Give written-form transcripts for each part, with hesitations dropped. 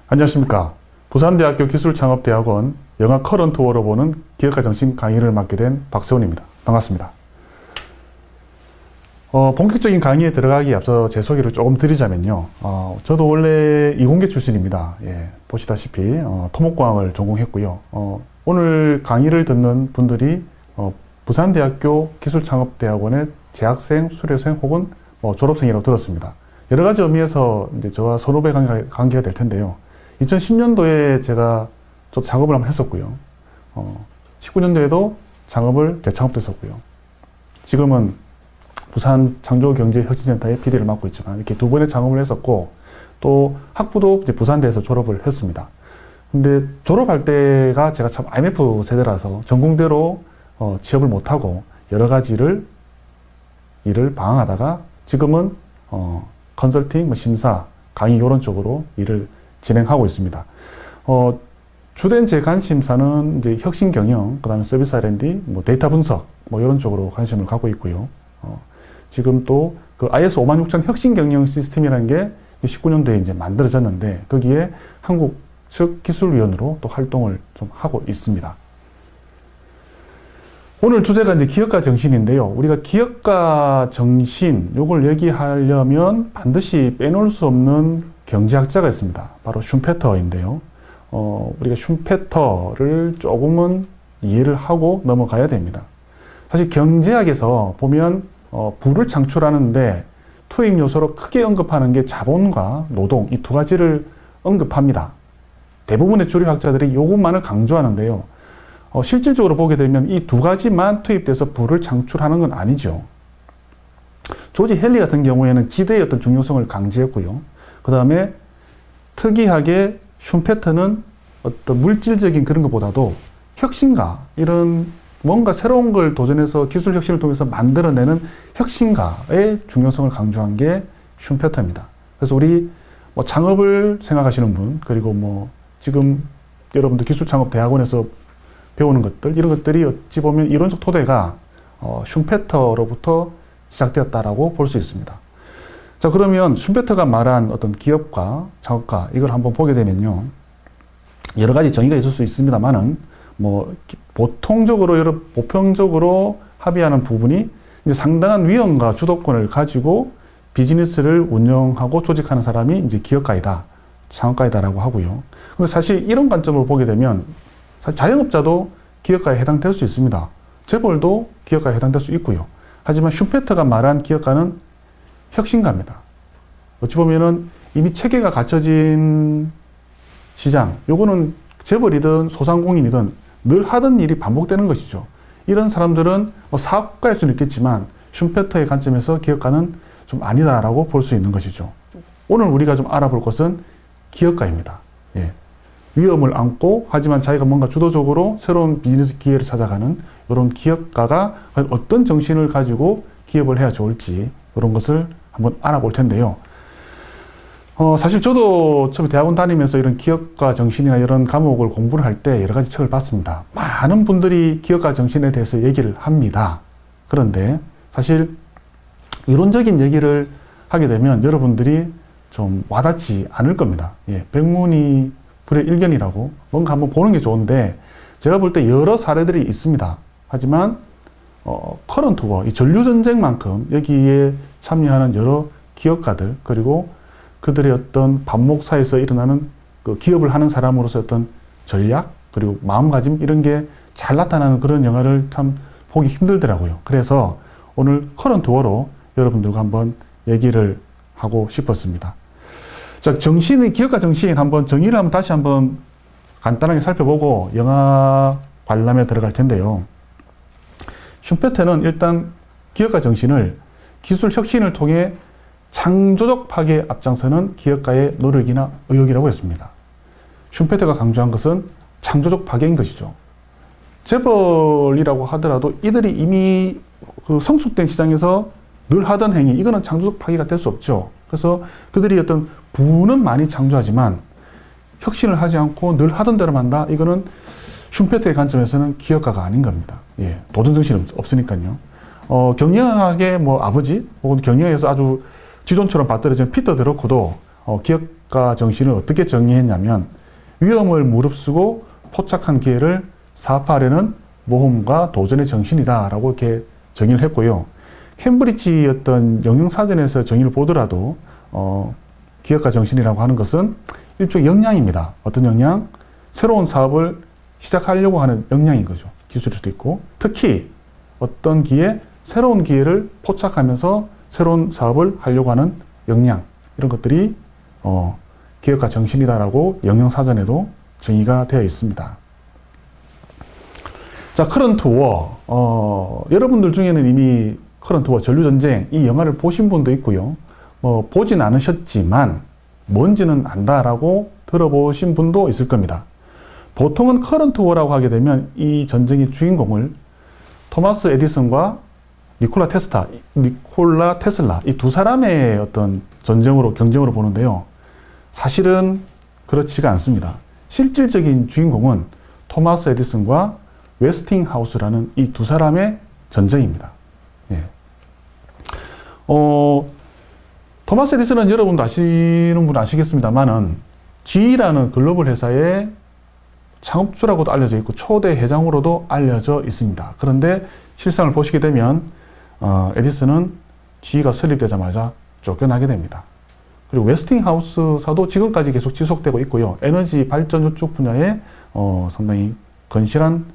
안녕하십니까. 부산대학교 기술창업대학원 영화 커런트워로 보는 기업가 정신 강의를 맡게 된 박세훈입니다. 반갑습니다. 본격적인 강의에 들어가기에 앞서 제 소개를 조금 드리자면요. 저도 원래 이공계 출신입니다. 보시다시피 토목공학을 전공했고요. 오늘 강의를 듣는 분들이 부산대학교 기술창업대학원의 재학생, 수료생 혹은 졸업생이라고 들었습니다. 여러 가지 의미에서 이제 저와 선후배 관계가 될 텐데요. 2010년도에 제가 저 창업을 한번 했었고요. 19년도에도 창업을 재창업도 했었고요. 지금은 부산 창조경제혁신센터의 PD를 맡고 있지만 이렇게 두 번의 창업을 했었고 또 학부도 이제 부산대에서 졸업을 했습니다. 근데 졸업할 때가 제가 참 IMF 세대라서 전공대로 취업을 못하고 여러 가지 일을 방황하다가 지금은 컨설팅, 심사, 강의 이런 쪽으로 일을 진행하고 있습니다. 주된 제 관심사는 이제 혁신 경영, 그 다음에 서비스 R&D, 데이터 분석, 이런 쪽으로 관심을 갖고 있고요. 지금 또 그 IS 56000 혁신 경영 시스템이라는 게 19년도에 이제 만들어졌는데 거기에 한국 측 기술위원으로 또 활동을 좀 하고 있습니다. 오늘 주제가 이제 기업가 정신인데요. 우리가 기업가 정신, 요걸 얘기하려면 반드시 빼놓을 수 없는 경제학자가 있습니다. 바로 슌페터인데요. 우리가 슌페터를 조금은 이해를 하고 넘어가야 됩니다. 사실 경제학에서 보면 부를 창출하는데 투입 요소로 크게 언급하는 게 자본과 노동, 이 두 가지를 언급합니다. 대부분의 주류 학자들이 이것만을 강조하는데요. 실질적으로 보게 되면 이 두 가지만 투입돼서 부를 창출하는 건 아니죠. 조지 헨리 같은 경우에는 지대의 어떤 중요성을 강조했고요. 그 다음에 특이하게 슌페터는 어떤 물질적인 그런 것보다도 혁신가, 이런 뭔가 새로운 걸 도전해서 기술 혁신을 통해서 만들어내는 혁신가의 중요성을 강조한 게 슌페터입니다. 그래서 우리 창업을 생각하시는 분, 그리고 지금 여러분들 기술창업대학원에서 배우는 것들, 이런 것들이 어찌 보면 이론적 토대가 슌페터로부터 시작되었다라고 볼 수 있습니다. 자, 그러면 슌페터가 말한 어떤 기업가, 창업가, 이걸 한번 보게 되면요. 여러 가지 정의가 있을 수 있습니다만은, 보편적으로 합의하는 부분이 이제 상당한 위험과 주도권을 가지고 비즈니스를 운영하고 조직하는 사람이 이제 기업가이다, 창업가이다라고 하고요. 근데 사실 이런 관점으로 보게 되면 사실 자영업자도 기업가에 해당될 수 있습니다. 재벌도 기업가에 해당될 수 있고요. 하지만 슌페터가 말한 기업가는 혁신가입니다. 어찌 보면은 이미 체계가 갖춰진 시장, 요거는 재벌이든 소상공인이든 늘 하던 일이 반복되는 것이죠. 이런 사람들은 사업가일 수는 있겠지만 슌페터의 관점에서 기업가는 좀 아니다라고 볼 수 있는 것이죠. 오늘 우리가 좀 알아볼 것은 기업가입니다. 위험을 안고 하지만 자기가 뭔가 주도적으로 새로운 비즈니스 기회를 찾아가는 이런 기업가가 어떤 정신을 가지고 기업을 해야 좋을지 이런 것을 한번 알아볼 텐데요. 사실 저도 처음에 대학원 다니면서 이런 기업가 정신이나 이런 과목을 공부를 할 때 여러 가지 책을 봤습니다. 많은 분들이 기업가 정신에 대해서 얘기를 합니다. 그런데 사실 이론적인 얘기를 하게 되면 여러분들이 좀 와닿지 않을 겁니다. 백문이 불여일견이라고 뭔가 한번 보는 게 좋은데 제가 볼 때 여러 사례들이 있습니다. 하지만 커런트워, 이 전류전쟁만큼 여기에 참여하는 여러 기업가들 그리고 그들의 어떤 반목사에서 일어나는 그 기업을 하는 사람으로서 어떤 전략 그리고 마음가짐 이런 게 잘 나타나는 그런 영화를 참 보기 힘들더라고요. 그래서 오늘 커런트워로 여러분들과 한번 얘기를 하고 싶었습니다. 자, 기업가 정신 한번 정의를 다시 한번 간단하게 살펴보고 영화 관람에 들어갈 텐데요. 슌페터는 일단 기업가 정신을 기술 혁신을 통해 창조적 파괴에 앞장서는 기업가의 노력이나 의욕이라고 했습니다. 슌페터가 강조한 것은 창조적 파괴인 것이죠. 재벌이라고 하더라도 이들이 이미 그 성숙된 시장에서 늘 하던 행위, 이거는 창조적 파괴가 될 수 없죠. 그래서 그들이 어떤 부는 많이 창조하지만 혁신을 하지 않고 늘 하던 대로 한다. 이거는 슌페터의 관점에서는 기업가가 아닌 겁니다. 도전정신이 없으니까요. 경영학의 아버지 혹은 경영에서 아주 지존처럼 받들어진 피터 드러커도 기업 기업가 정신을 어떻게 정의했냐면 위험을 무릅쓰고 포착한 기회를 사업화하려는 모험과 도전의 정신이다라고 이렇게 정의를 했고요. 캠브리지 어떤 영영사전에서 정의를 보더라도 기업가 정신이라고 하는 것은 일종의 역량입니다. 어떤 역량? 새로운 사업을 시작하려고 하는 역량인 거죠. 기술일 수도 있고 특히 어떤 새로운 기회를 포착하면서 새로운 사업을 하려고 하는 역량 이런 것들이 기업가 정신이다라고 영영사전에도 정의가 되어 있습니다. 자, 커런트 워. 여러분들 중에는 이미 커런트 워 전류전쟁 이 영화를 보신 분도 있고요. 보진 않으셨지만 뭔지는 안다라고 들어보신 분도 있을 겁니다. 보통은 커런트 워라고 하게 되면 이 전쟁의 주인공을 토마스 에디슨과 니콜라 테슬라 이 두 사람의 어떤 경쟁으로 보는데요. 사실은 그렇지가 않습니다. 실질적인 주인공은 토마스 에디슨과 웨스팅하우스라는 이 두 사람의 전쟁입니다. 예. 토마스 에디슨은 여러분도 아시는 분 아시겠습니다만은 GE라는 글로벌 회사의 창업주라고도 알려져 있고 초대 회장으로도 알려져 있습니다. 그런데 실상을 보시게 되면 에디슨은 GE가 설립되자마자 쫓겨나게 됩니다. 그리고 웨스팅하우스사도 지금까지 계속 지속되고 있고요. 에너지 발전 이쪽 분야에 상당히 건실한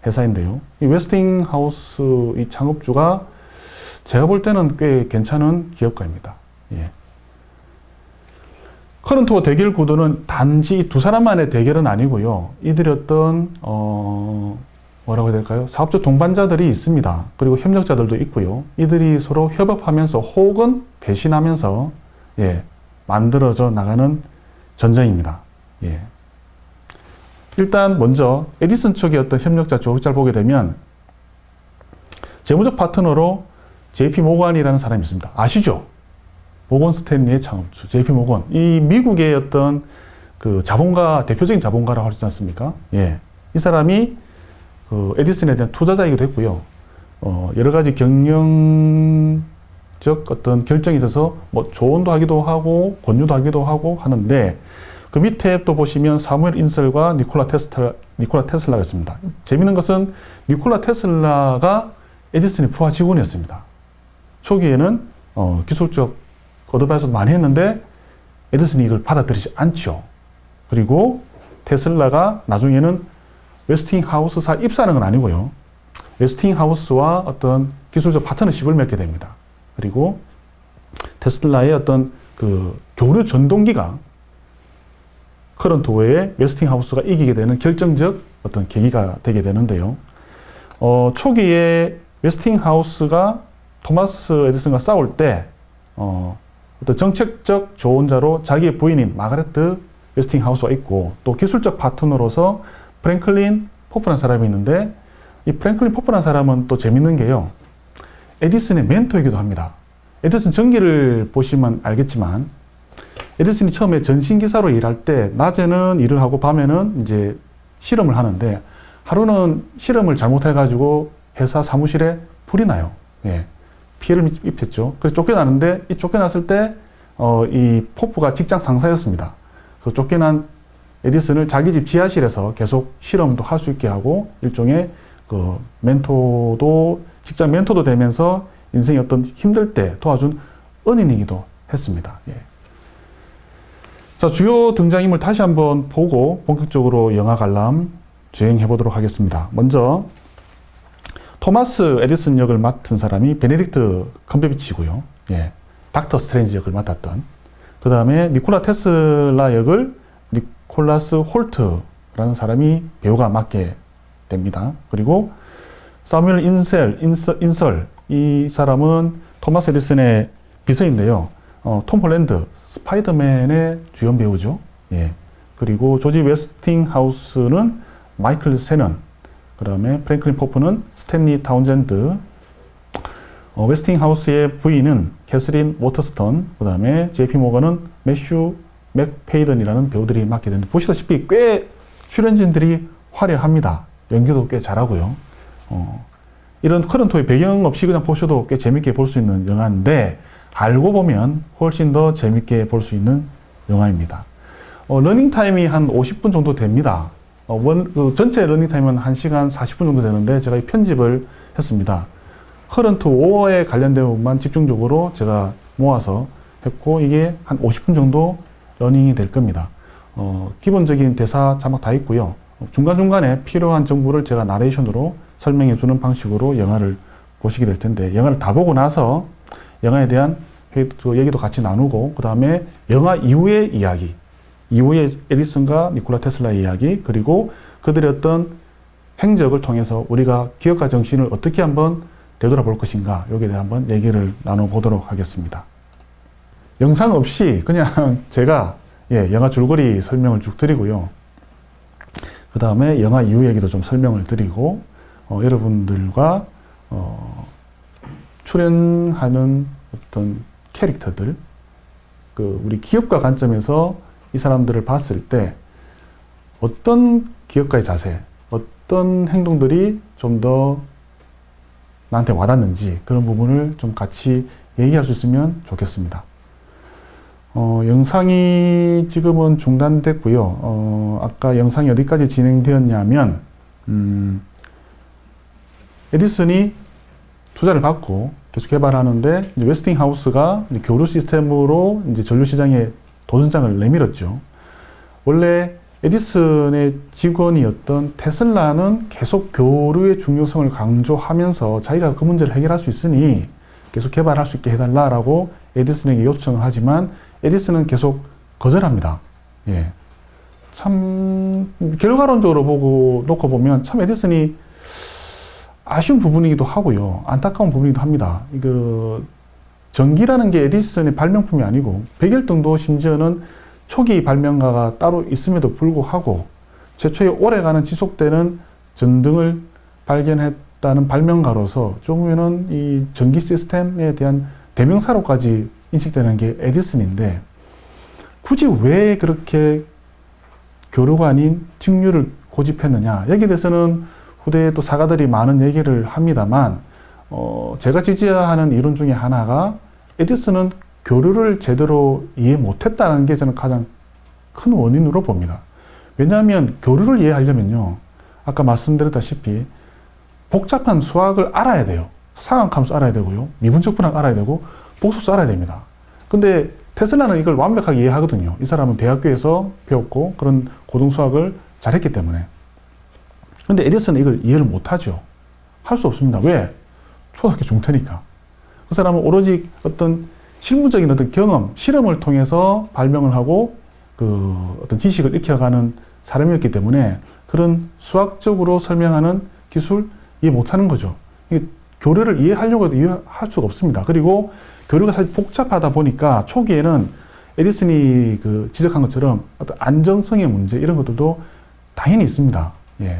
회사인데요. 이 웨스팅하우스 이 창업주가 제가 볼 때는 꽤 괜찮은 기업가입니다. 예. 커런트워 대결 구도는 단지 이 두 사람만의 대결은 아니고요. 이들이 어떤 뭐라고 해야 될까요? 사업적 동반자들이 있습니다. 그리고 협력자들도 있고요. 이들이 서로 협업하면서 혹은 배신하면서 만들어져 나가는 전쟁입니다. 예. 일단 먼저 에디슨 쪽의 어떤 협력자 조직자를 보게 되면 재무적 파트너로 JP 모건이라는 사람이 있습니다. 아시죠? 모건 스탠리의 창업주 JP 모건. 이 미국의 어떤 그 자본가, 대표적인 자본가라고 할 수 있지 않습니까? 예. 이 사람이 그 에디슨에 대한 투자자이기도 했고요. 여러 가지 경영적 어떤 결정이 있어서 뭐 조언도 하기도 하고 권유도 하기도 하고 하는데 그 밑에 또 보시면 사무엘 인설과 니콜라 테슬라가 있습니다. 재미있는 것은 니콜라 테슬라가 에디슨의 부하 직원이었습니다. 초기에는 기술적 어드바이스도 많이 했는데 에디슨이 이걸 받아들이지 않죠. 그리고 테슬라가 나중에는 웨스팅하우스사 입사하는 건 아니고요. 웨스팅하우스와 어떤 기술적 파트너십을 맺게 됩니다. 그리고 테슬라의 어떤 그 교류 전동기가 커런트워의 웨스팅하우스가 이기게 되는 결정적 어떤 계기가 되게 되는데요. 초기에 웨스팅하우스가 토마스 에디슨과 싸울 때 어떤 정책적 조언자로 자기의 부인인 마가레트 웨스팅하우스가 있고 또 기술적 파트너로서 프랭클린 포프라는 사람이 있는데 이 프랭클린 포프라는 사람은 또 재밌는 게요. 에디슨의 멘토이기도 합니다. 에디슨 전기를 보시면 알겠지만 에디슨이 처음에 전신기사로 일할 때 낮에는 일을 하고 밤에는 이제 실험을 하는데 하루는 실험을 잘못해가지고 회사 사무실에 불이 나요. 예. 피해를 입혔죠. 그래서 쫓겨나는데 이 쫓겨났을 때 이 포프가 직장 상사였습니다. 그 쫓겨난 에디슨을 자기 집 지하실에서 계속 실험도 할 수 있게 하고 일종의 그 직장 멘토도 되면서 인생의 어떤 힘들 때 도와준 은인이기도 했습니다. 예. 자, 주요 등장인물 다시 한번 보고 본격적으로 영화 관람 진행해 보도록 하겠습니다. 먼저 토마스 에디슨 역을 맡은 사람이 베네딕트 컴베비치고요. 예. 닥터 스트레인지 역을 맡았던. 그 다음에 니콜라 테슬라 역을 니콜라스 홀트라는 사람이 배우가 맡게 됩니다. 그리고 사무엘 인설 이 사람은 토마스 에디슨의 비서인데요. 톰 홀랜드 스파이더맨의 주연 배우죠. 예. 그리고 조지 웨스팅하우스는 마이클 세넌, 그 다음에 프랭클린 포프는 스탠리 타운젠드, 웨스팅하우스의 부인은 캐서린 워터스턴, 그 다음에 JP 모건은 매슈 맥페이던이라는 배우들이 맡게 되는데 보시다시피 꽤 출연진들이 화려합니다. 연기도 꽤 잘하고요. 이런 커런트워의 배경 없이 그냥 보셔도 꽤 재밌게 볼 수 있는 영화인데 알고 보면 훨씬 더 재밌게 볼 수 있는 영화입니다. 러닝 타임이 한 50분 정도 됩니다. 전체 러닝 타임은 1시간 40분 정도 되는데 제가 편집을 했습니다. 커런트 5에 관련된 부분만 집중적으로 제가 모아서 했고, 이게 한 50분 정도 러닝이 될 겁니다. 기본적인 대사 자막 다 있고요. 중간중간에 필요한 정보를 제가 나레이션으로 설명해 주는 방식으로 영화를 보시게 될 텐데, 영화를 다 보고 나서 영화에 대한 얘기도 같이 나누고, 그 다음에 영화 이후의 이야기, 이후의 에디슨과 니콜라 테슬라의 이야기, 그리고 그들의 어떤 행적을 통해서 우리가 기업가 정신을 어떻게 한번 되돌아볼 것인가, 여기에 대해 한번 얘기를 나눠보도록 하겠습니다. 영상 없이 그냥 제가 영화 줄거리 설명을 쭉 드리고요. 그 다음에 영화 이후 얘기도 좀 설명을 드리고, 여러분들과 출연하는 어떤 캐릭터들, 우리 기업가 관점에서 이 사람들을 봤을 때 어떤 기업가의 자세, 어떤 행동들이 좀 더 나한테 와닿는지, 그런 부분을 좀 같이 얘기할 수 있으면 좋겠습니다. 영상이 지금은 중단됐고요. 아까 영상이 어디까지 진행되었냐면, 에디슨이 투자를 받고 계속 개발하는데, 이제 웨스팅하우스가 이제 교류 시스템으로 이제 전류 시장에 도전장을 내밀었죠. 원래 에디슨의 직원이었던 테슬라는 계속 교류의 중요성을 강조하면서 자기가 그 문제를 해결할 수 있으니 계속 개발할 수 있게 해달라고 에디슨에게 요청을 하지만, 에디슨은 계속 거절합니다. 참 결과론적으로 놓고 보면 참 에디슨이 아쉬운 부분이기도 하고요, 안타까운 부분이기도 합니다. 전기라는 게 에디슨의 발명품이 아니고, 백열등도 심지어는 초기 발명가가 따로 있음에도 불구하고 최초의 오래가는 지속되는 전등을 발견했다는 발명가로서 조금은 이 전기 시스템에 대한 대명사로까지 인식되는 게 에디슨인데, 굳이 왜 그렇게 교류가 아닌 직류를 고집했느냐, 여기에 대해서는 후대에 또 사가들이 많은 얘기를 합니다만, 제가 지지하는 이론 중에 하나가, 에디슨은 교류를 제대로 이해 못했다는 게 저는 가장 큰 원인으로 봅니다. 왜냐하면 교류를 이해하려면요, 아까 말씀드렸다시피 복잡한 수학을 알아야 돼요. 상학함수 알아야 되고요, 미분적 분학 알아야 되고, 복소수 알아야 됩니다. 근데 테슬라는 이걸 완벽하게 이해하거든요. 이 사람은 대학교에서 배웠고 그런 고등수학을 잘했기 때문에. 근데 에디슨은 이걸 이해를 못하죠. 할 수 없습니다. 왜? 초등학교 중퇴니까. 그 사람은 오로지 어떤 실무적인 어떤 경험, 실험을 통해서 발명을 하고 어떤 지식을 익혀가는 사람이었기 때문에 그런 수학적으로 설명하는 기술 이해 못하는 거죠. 교류를 이해하려고 해도 이해할 수가 없습니다. 그리고 교류가 사실 복잡하다 보니까 초기에는 에디슨이 지적한 것처럼 어떤 안정성의 문제, 이런 것들도 당연히 있습니다.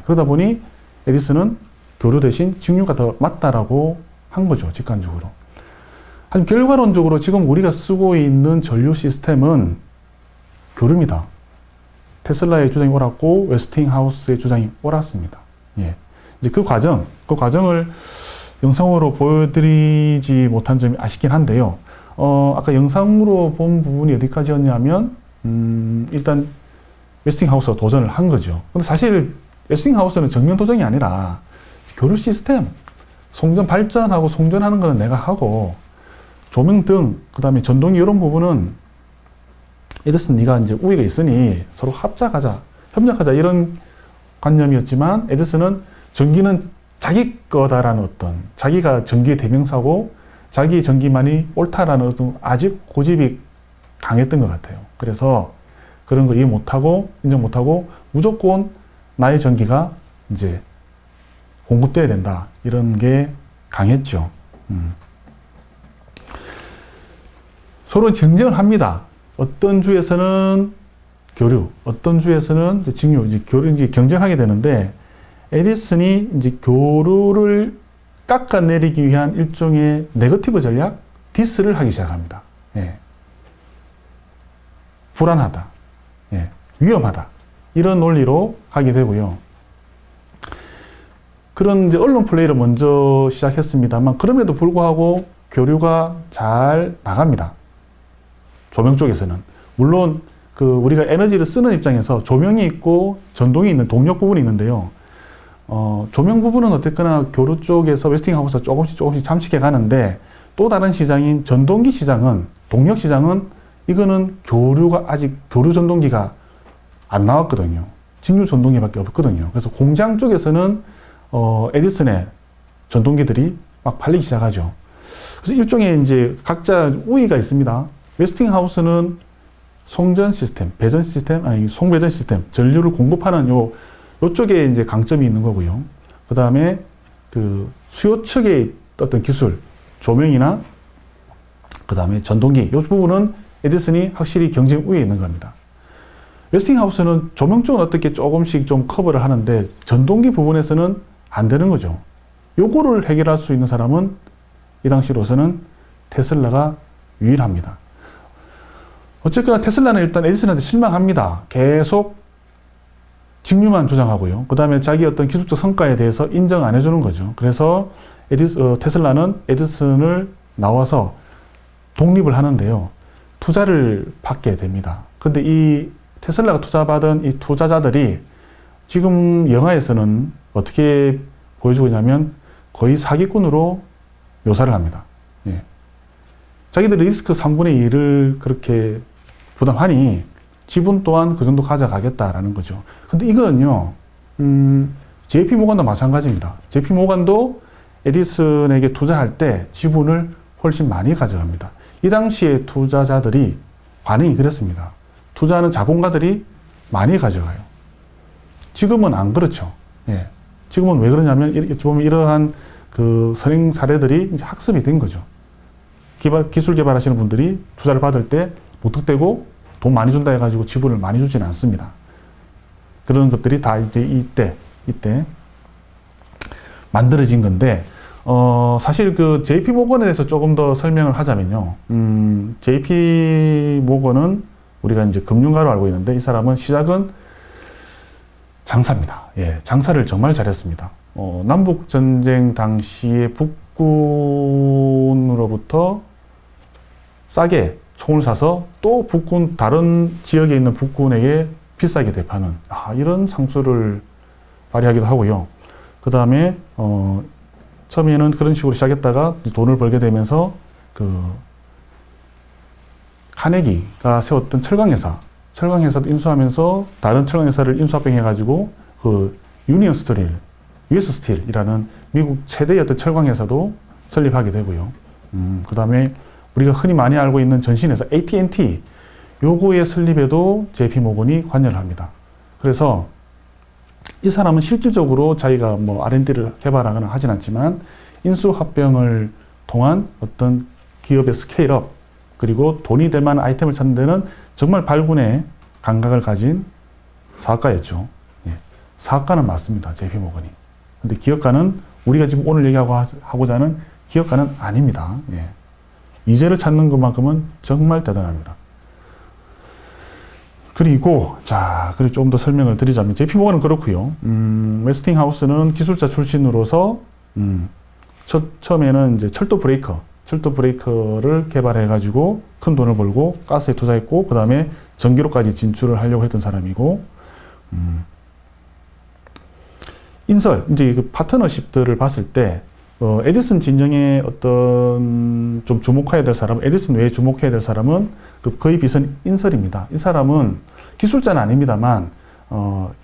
그러다 보니 에디슨은 교류 대신 직류가 더 맞다라고 한 거죠, 직관적으로. 하지만 결과론적으로 지금 우리가 쓰고 있는 전류 시스템은 교류입니다. 테슬라의 주장이 옳았고 웨스팅하우스의 주장이 옳았습니다. 이제 그 과정을 영상으로 보여드리지 못한 점이 아쉽긴 한데요. 아까 영상으로 본 부분이 어디까지였냐면, 일단 웨스팅하우스가 도전을 한 거죠. 근데 사실 웨스팅하우스는 정면 도전이 아니라 교류 시스템, 송전 발전하고 송전하는 거는 내가 하고, 조명등, 그 다음에 전동기 이런 부분은 에디슨 네가 이제 우위가 있으니 서로 합작하자, 협력하자, 이런 관념이었지만, 에디슨은 전기는 자기 거다라는 어떤, 자기가 전기의 대명사고 자기 전기만이 옳다라는 어떤 아직 고집이 강했던 것 같아요. 그래서 그런 거 이해 못하고 인정 못하고 무조건 나의 전기가 이제 공급돼야 된다, 이런 게 강했죠. 서로 경쟁을 합니다. 어떤 주에서는 교류, 어떤 주에서는 이제 직류, 이제 교류, 이제 경쟁하게 되는데, 에디슨이 이제 교류를 깎아내리기 위한 일종의 네거티브 전략, 디스를 하기 시작합니다. 불안하다, 위험하다, 이런 논리로 가게 되고요. 그런 이제 언론 플레이를 먼저 시작했습니다만, 그럼에도 불구하고 교류가 잘 나갑니다. 조명 쪽에서는. 물론 우리가 에너지를 쓰는 입장에서 조명이 있고 전동이 있는 동력 부분이 있는데요. 조명 부분은 어쨌거나 교류 쪽에서 웨스팅하우스가 조금씩 잠식해 가는데, 또 다른 시장인 전동기 시장은, 동력 시장은, 이거는 아직 교류 전동기가 안 나왔거든요. 직류 전동기밖에 없거든요. 그래서 공장 쪽에서는 에디슨의 전동기들이 막 팔리기 시작하죠. 그래서 일종의 이제 각자 우위가 있습니다. 웨스팅하우스는 송전 시스템, 송배전 시스템, 전류를 공급하는 요쪽에 이제 강점이 있는 거고요. 그 다음에 그 수요 측의 어떤 기술, 조명이나 그 다음에 전동기, 요 부분은 에디슨이 확실히 경쟁 우위에 있는 겁니다. 웨스팅하우스는 조명 쪽은 어떻게 조금씩 좀 커버를 하는데, 전동기 부분에서는 안 되는 거죠. 요거를 해결할 수 있는 사람은 이 당시로서는 테슬라가 유일합니다. 어쨌거나 테슬라는 일단 에디슨한테 실망합니다. 계속 직류만 주장하고요. 그 다음에 자기 어떤 기술적 성과에 대해서 인정 안 해주는 거죠. 그래서 테슬라는 에디슨을 나와서 독립을 하는데요. 투자를 받게 됩니다. 근데 이 테슬라가 투자받은 이 투자자들이 지금 영화에서는 어떻게 보여주고 있냐면 거의 사기꾼으로 묘사를 합니다. 예. 자기들이 리스크 3분의 1을 그렇게 부담하니 지분 또한 그 정도 가져가겠다라는 거죠. 근데 이거는요, JP 모건도 마찬가지입니다. JP 모건도 에디슨에게 투자할 때 지분을 훨씬 많이 가져갑니다. 이 당시에 투자자들이 반응이 그랬습니다. 투자하는 자본가들이 많이 가져가요. 지금은 안 그렇죠. 예. 지금은 왜 그러냐면, 보면 이러한 그 선행 사례들이 이제 학습이 된 거죠. 기술 개발하시는 분들이 투자를 받을 때 무턱대고 돈 많이 준다 해가지고 지분을 많이 주지는 않습니다. 그런 것들이 다 이제 이때 만들어진 건데, 사실 그 JP 모건에 대해서 조금 더 설명을 하자면요. JP 모건은 우리가 이제 금융가로 알고 있는데, 이 사람은 시작은 장사입니다. 예, 장사를 정말 잘했습니다. 남북전쟁 당시에 북군으로부터 싸게 총을 사서 또 다른 지역에 있는 북군에게 비싸게 되파는, 이런 상수를 발휘하기도 하고요. 그 다음에, 처음에는 그런 식으로 시작했다가 돈을 벌게 되면서 카네기가 세웠던 철강회사도 인수하면서 다른 철강회사를 인수합병해가지고 유니언 스틸, US 스틸이라는 미국 최대의 어떤 철강회사도 설립하게 되고요. 그 다음에 우리가 흔히 많이 알고 있는 전신회사 AT&T, 요거의 설립에도 JP 모건이 관여를 합니다. 그래서 이 사람은 실질적으로 자기가 뭐 R&D를 개발하거나 하진 않지만, 인수합병을 통한 어떤 기업의 스케일업, 그리고 돈이 될 만한 아이템을 찾는 데는 정말 발군의 감각을 가진 사업가였죠. 예. 사업가는 맞습니다. JP 모건이. 근데 기업가는 우리가 지금 오늘 얘기하고자 하는 기업가는 아닙니다. 예. 이재를 찾는 것만큼은 정말 대단합니다. 그리고 좀 더 설명을 드리자면, JP 모건은 그렇고요. 웨스팅하우스는 기술자 출신으로서 처음에는 이제 철도 브레이커를 개발해가지고 큰 돈을 벌고 가스에 투자했고, 그 다음에 전기로까지 진출을 하려고 했던 사람이고, 이제 그 파트너십들을 봤을 때, 에디슨 진영의 어떤 좀 주목해야 될 사람, 에디슨 외에 주목해야 될 사람은 거의 비선 인설입니다. 이 사람은 기술자는 아닙니다만,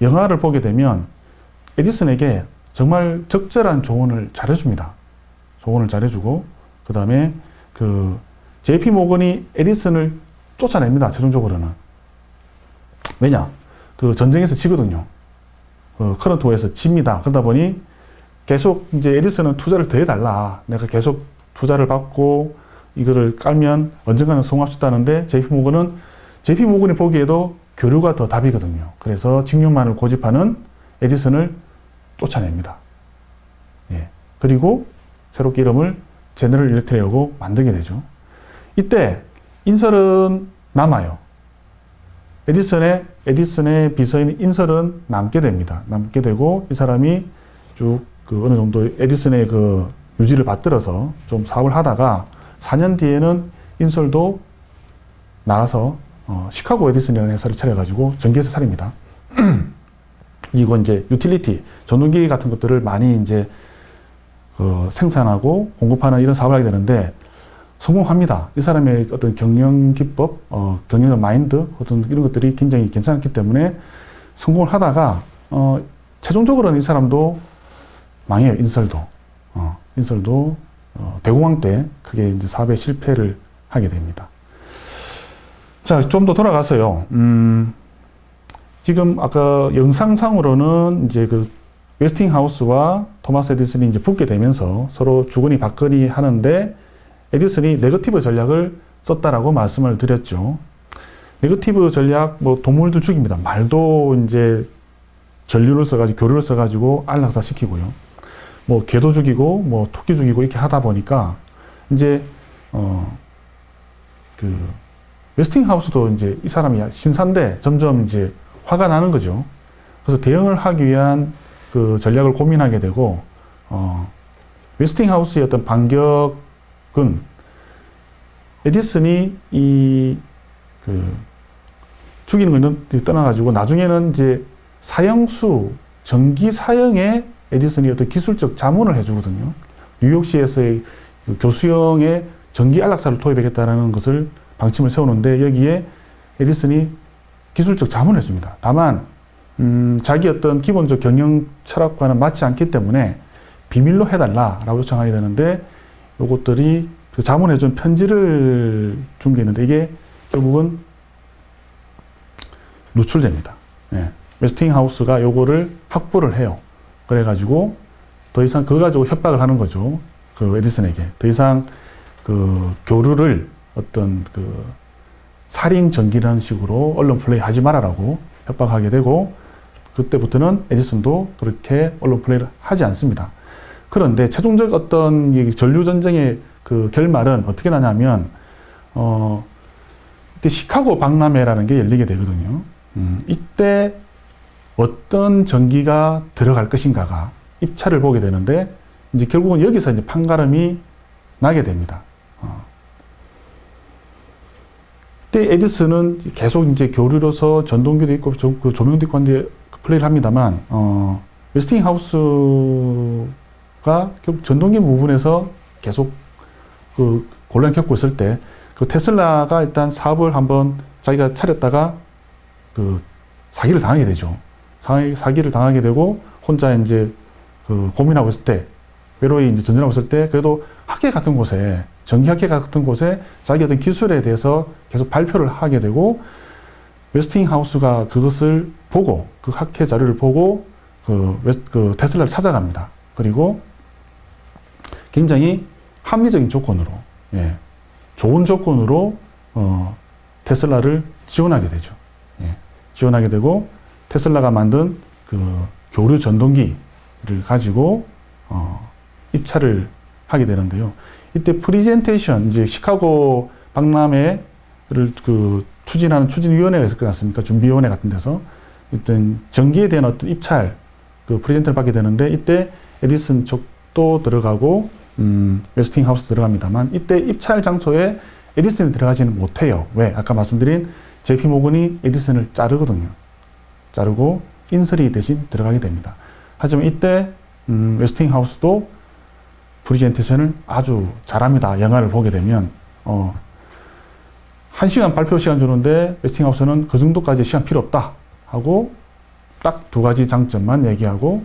영화를 보게 되면 에디슨에게 정말 적절한 조언을 잘해줍니다. 조언을 잘해주고, 그 다음에 JP 모건이 에디슨을 쫓아냅니다. 최종적으로는. 왜냐? 전쟁에서 지거든요. 커런트 워에서 집니다. 그러다 보니 계속 이제 에디슨은 투자를 더 해달라. 내가 계속 투자를 받고 이거를 깔면 언젠가는 성공할 수 있다는데, JP 모건이 보기에도 교류가 더 답이거든요. 그래서 직류만을 고집하는 에디슨을 쫓아냅니다. 예. 그리고 새롭게 이름을 제너럴 일렉트릭으로 만들게 되죠. 이때 인설은 남아요. 에디슨의 비서인 인설은 남게 됩니다. 남게 되고, 이 사람이 쭉 어느 정도 에디슨의 유지를 받들어서 좀 사업을 하다가 4년 뒤에는 인설도 나가서 시카고 에디슨이라는 회사를 차려가지고 전기회사 차립니다. 이거 이제 유틸리티, 전동기 같은 것들을 많이 이제 생산하고 공급하는 이런 사업을 하게 되는데 성공합니다. 이 사람의 어떤 경영 기법, 경영의 마인드, 어떤 이런 것들이 굉장히 괜찮았기 때문에 성공을 하다가 최종적으로는 이 사람도 망해요. 인설도 대공황 때 크게 이제 사업에 실패를 하게 됩니다. 자, 좀 더 돌아가서요. 지금 아까 영상상으로는 이제 그 웨스팅하우스와 토마스 에디슨이 이제 붙게 되면서 서로 주거니 받거니 하는데 에디슨이 네거티브 전략을 썼다라고 말씀을 드렸죠. 네거티브 전략, 뭐 동물들 죽입니다. 말도 이제 전류를 써가지고 교류를 써가지고 안락사 시키고요. 뭐 개도 죽이고 뭐 토끼 죽이고 이렇게 하다 보니까 이제 그 웨스팅하우스도 이제 이 사람이 심사인데 점점 이제 화가 나는 거죠. 그래서 대응을 하기 위한 그 전략을 고민하게 되고, 웨스팅하우스의 어떤 반격은 에디슨이 죽이는 거는 떠나가지고 나중에는 이제 전기 사형에 에디슨이 어떤 기술적 자문을 해주거든요. 뉴욕시에서의 그 교수형의 전기 안락사를 도입하겠다는 것을 방침을 세우는데 여기에 에디슨이 기술적 자문을 했습니다. 다만 자기 어떤 기본적 경영 철학과는 맞지 않기 때문에 비밀로 해달라라고 요청하게 되는데 요것들이 그 자문해준 편지를 준 게 있는데 이게 결국은 누출됩니다. 예. 웨스팅하우스가 요거를 확보를 해요. 그래가지고 더 이상 그거 가지고 협박을 하는 거죠. 그 에디슨에게. 더 이상 그 교류를 어떤 그 살인 전기라는 식으로 언론 플레이 하지 말아라고 협박하게 되고 그때부터는 에디슨도 그렇게 언론 플레이를 하지 않습니다. 그런데 최종적 어떤 전류 전쟁의 그 결말은 어떻게 나냐면 이때 시카고 박람회라는 게 열리게 되거든요. 이때 어떤 전기가 들어갈 것인가가 입찰을 보게 되는데 이제 결국은 여기서 이제 판가름이 나게 됩니다. 이때 에디슨은 계속 이제 교류로서 전동기도 있고 그 조명도 있고 한데 플레이를 합니다만 웨스팅하우스가 결국 전동기 부분에서 계속 그 곤란을 겪고 있을 때 그 테슬라가 일단 사업을 한번 자기가 차렸다가 그 사기를 당하게 되죠. 사기를 당하게 되고 혼자 이제 그 고민하고 있을 때 외로이 이제 전전하고 있을 때 그래도 학회 같은 곳에 전기학회 같은 곳에 자기 어떤 기술에 대해서 계속 발표를 하게 되고 웨스팅하우스가 그것을 보고 그 학회 자료를 보고 그 테슬라를 찾아갑니다. 그리고 굉장히 합리적인 조건으로 좋은 조건으로 테슬라를 지원하게 되죠. 지원하게 되고 테슬라가 만든 그 교류 전동기를 가지고 입찰을 하게 되는데요. 이때 프리젠테이션, 이제 시카고 박람회를 그 추진하는 추진위원회가 있을 것 같습니까? 준비위원회 같은 데서 일단 전기에 대한 어떤 입찰 그 프리젠트를 받게 되는데 이때 에디슨 쪽도 들어가고 웨스팅하우스 들어갑니다만 이때 입찰 장소에 에디슨이 들어가지는 못해요. 왜? 아까 말씀드린 JP 모건이 에디슨을 자르거든요. 자르고 인설이 대신 들어가게 됩니다. 하지만 이때 웨스팅하우스도 프리젠테이션을 아주 잘합니다. 영화를 보게 되면 1시간 발표 시간 주는데 웨스팅하우스는 그 정도까지 시간 필요 없다 하고 딱 2가지 장점만 얘기하고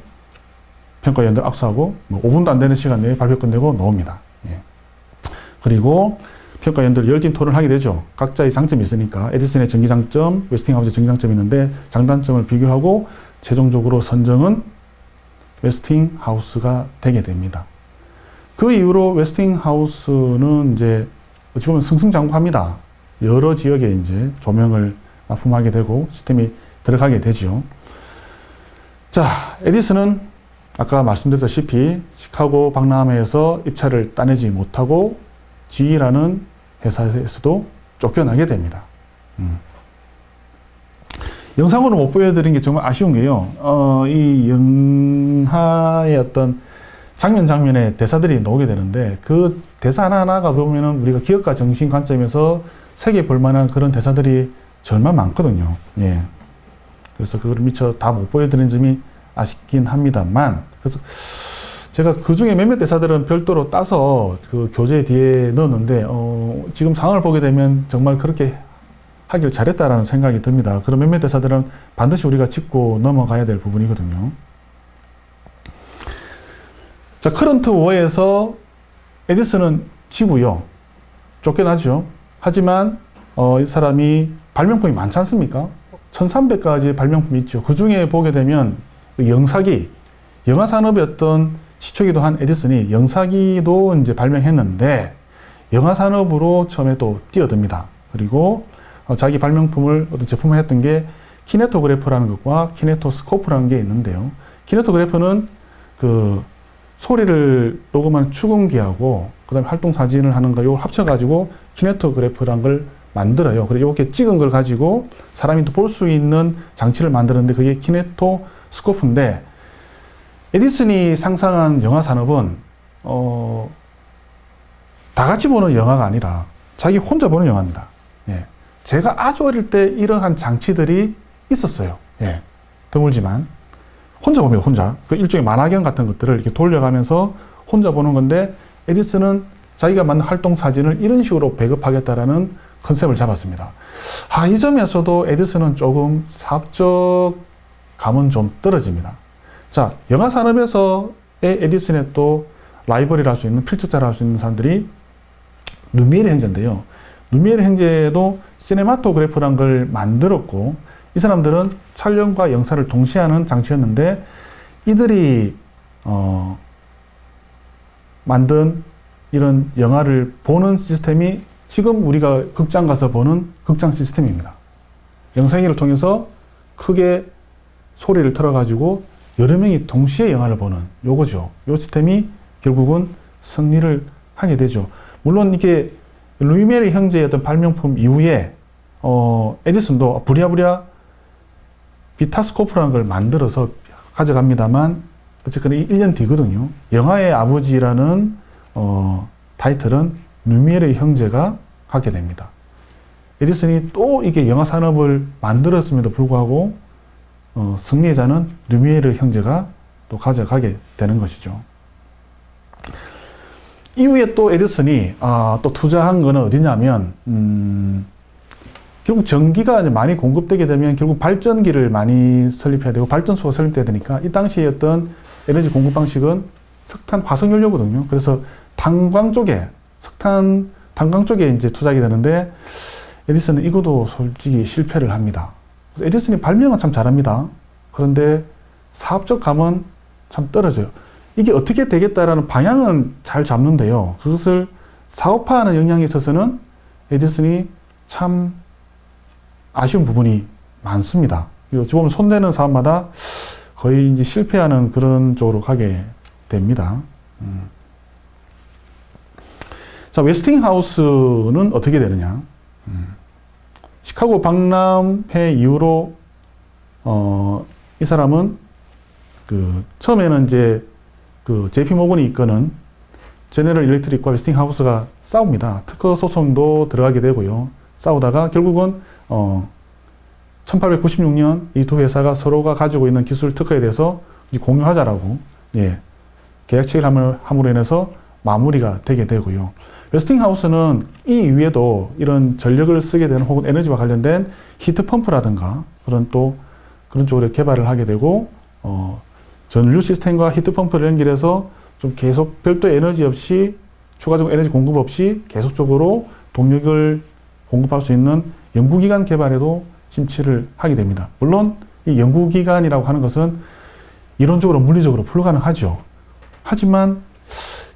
평가위원들 악수하고 뭐 5분도 안 되는 시간 내에 발표 끝내고 나옵니다. 그리고 평가위원들 열띤 토론을 하게 되죠. 각자의 장점이 있으니까 에디슨의 전기 장점, 웨스팅하우스의 전기 장점이 있는데 장단점을 비교하고 최종적으로 선정은 웨스팅하우스가 되게 됩니다. 그 이후로 웨스팅하우스는 이제 어찌 보면 승승장구합니다. 여러 지역에 이제 조명을 납품하게 되고 시스템이 들어가게 되죠. 자, 에디슨은 아까 말씀드렸다시피 시카고 박람회에서 입찰을 따내지 못하고 GE라는 회사에서도 쫓겨나게 됩니다. 영상으로 못 보여드린 게 정말 아쉬운 게요. 이 영화의 어떤 장면에 대사들이 나오게 되는데 그 대사 하나하나가 보면은 우리가 기업가 정신 관점에서 세계 볼만한 그런 대사들이 절만 많거든요. 예. 그래서 그걸 미처 다 못 보여드리는 점이 아쉽긴 합니다만, 그래서 제가 그 중에 몇몇 대사들은 별도로 따서 그 교재 뒤에 넣었는데, 지금 상황을 보게 되면 정말 그렇게 하길 잘했다라는 생각이 듭니다. 그런 몇몇 대사들은 반드시 우리가 짚고 넘어가야 될 부분이거든요. 자, 커런트 워에서 에디슨은 지고요. 쫓겨나죠. 하지만 이 사람이 발명품이 많지 않습니까? 1300가지 발명품이 있죠. 그 중에 보게 되면 영사기, 영화 산업의 어떤 시초기도 한 에디슨이 영사기도 이제 발명했는데 영화 산업으로 처음에 또 뛰어듭니다. 그리고 자기 발명품을 어떤 제품을 했던 게 키네토그래프라는 것과 키네토스코프라는 게 있는데요. 키네토그래프는 그 소리를 녹음하는 축음기하고 그다음에 활동 사진을 하는 거 이걸 합쳐가지고 키네토그래프라는 걸 만들어요. 그리고 이렇게 찍은 걸 가지고 사람이 또 볼 수 있는 장치를 만드는데 그게 키네토스코프인데 에디슨이 상상한 영화 산업은 다 같이 보는 영화가 아니라 자기 혼자 보는 영화입니다. 예. 제가 아주 어릴 때 이러한 장치들이 있었어요. 예. 드물지만 혼자 봅니다. 혼자. 그 일종의 만화경 같은 것들을 이렇게 돌려가면서 혼자 보는 건데 에디슨은 자기가 만든 활동 사진을 이런 식으로 배급하겠다라는 컨셉을 잡았습니다. 이 점에서도 에디슨은 조금 사업적 감은 좀 떨어집니다. 자, 영화 산업에서의 에디슨의 또 라이벌이라 할 수 있는 필적자라 할 수 있는 사람들이 루미에르 형제인데요. 루미에르 형제도 시네마토그래프라는 걸 만들었고 이 사람들은 촬영과 영상을 동시에 하는 장치였는데 이들이 만든 이런 영화를 보는 시스템이 지금 우리가 극장 가서 보는 극장 시스템입니다. 영상기를 통해서 크게 소리를 틀어가지고 여러 명이 동시에 영화를 보는 요거죠. 요 시스템이 결국은 승리를 하게 되죠. 물론 이게 루미에르 형제의 어떤 발명품 이후에 에디슨도 부랴부랴 비타스코프라는 걸 만들어서 가져갑니다만 어쨌거나 1년 뒤거든요. 영화의 아버지라는 타이틀은 루미에르 형제가 갖게 됩니다. 에디슨이 또 이게 영화 산업을 만들었음에도 불구하고 승리자는 루미에르 형제가 또 가져가게 되는 것이죠. 이후에 또 에디슨이 또 투자한 거는 어디냐면 결국 전기가 많이 공급되게 되면 결국 발전기를 많이 설립해야 되고 발전소가 설립돼야 되니까 이 당시에 어떤 에너지 공급 방식은 석탄 화석연료거든요. 그래서 탄광 쪽에 탄광 쪽에 이제 투자하게 되는데 에디슨은 이것도 솔직히 실패를 합니다. 그래서 에디슨이 발명은 참 잘합니다. 그런데 사업적 감은 참 떨어져요. 이게 어떻게 되겠다라는 방향은 잘 잡는데요. 그것을 사업화하는 영역에 있어서는 에디슨이 참 아쉬운 부분이 많습니다. 어찌 보면 손대는 사업마다 거의 이제 실패하는 그런 쪽으로 가게 됩니다. 자, 웨스팅하우스는 어떻게 되느냐? 시카고 박람회 이후로 이 사람은 처음에는 이제 JP 모건이 이끄는 제너럴 일렉트릭과 웨스팅하우스가 싸웁니다. 특허 소송도 들어가게 되고요. 싸우다가 결국은 1896년 이 두 회사가 서로가 가지고 있는 기술 특허에 대해서 공유하자라고 계약 체결을 함으로 인해서 마무리가 되게 되고요. 웨스팅하우스는 이 이후에도 이런 전력을 쓰게 되는 혹은 에너지와 관련된 히트펌프라든가 그런 쪽으로 개발을 하게 되고 전류 시스템과 히트펌프를 연결해서 좀 계속 별도의 에너지 없이 추가적인 에너지 공급 없이 계속적으로 동력을 공급할 수 있는 연구기관 개발에도 심취를 하게 됩니다. 물론 이 연구기관이라고 하는 것은 이론적으로 물리적으로 불가능하죠. 하지만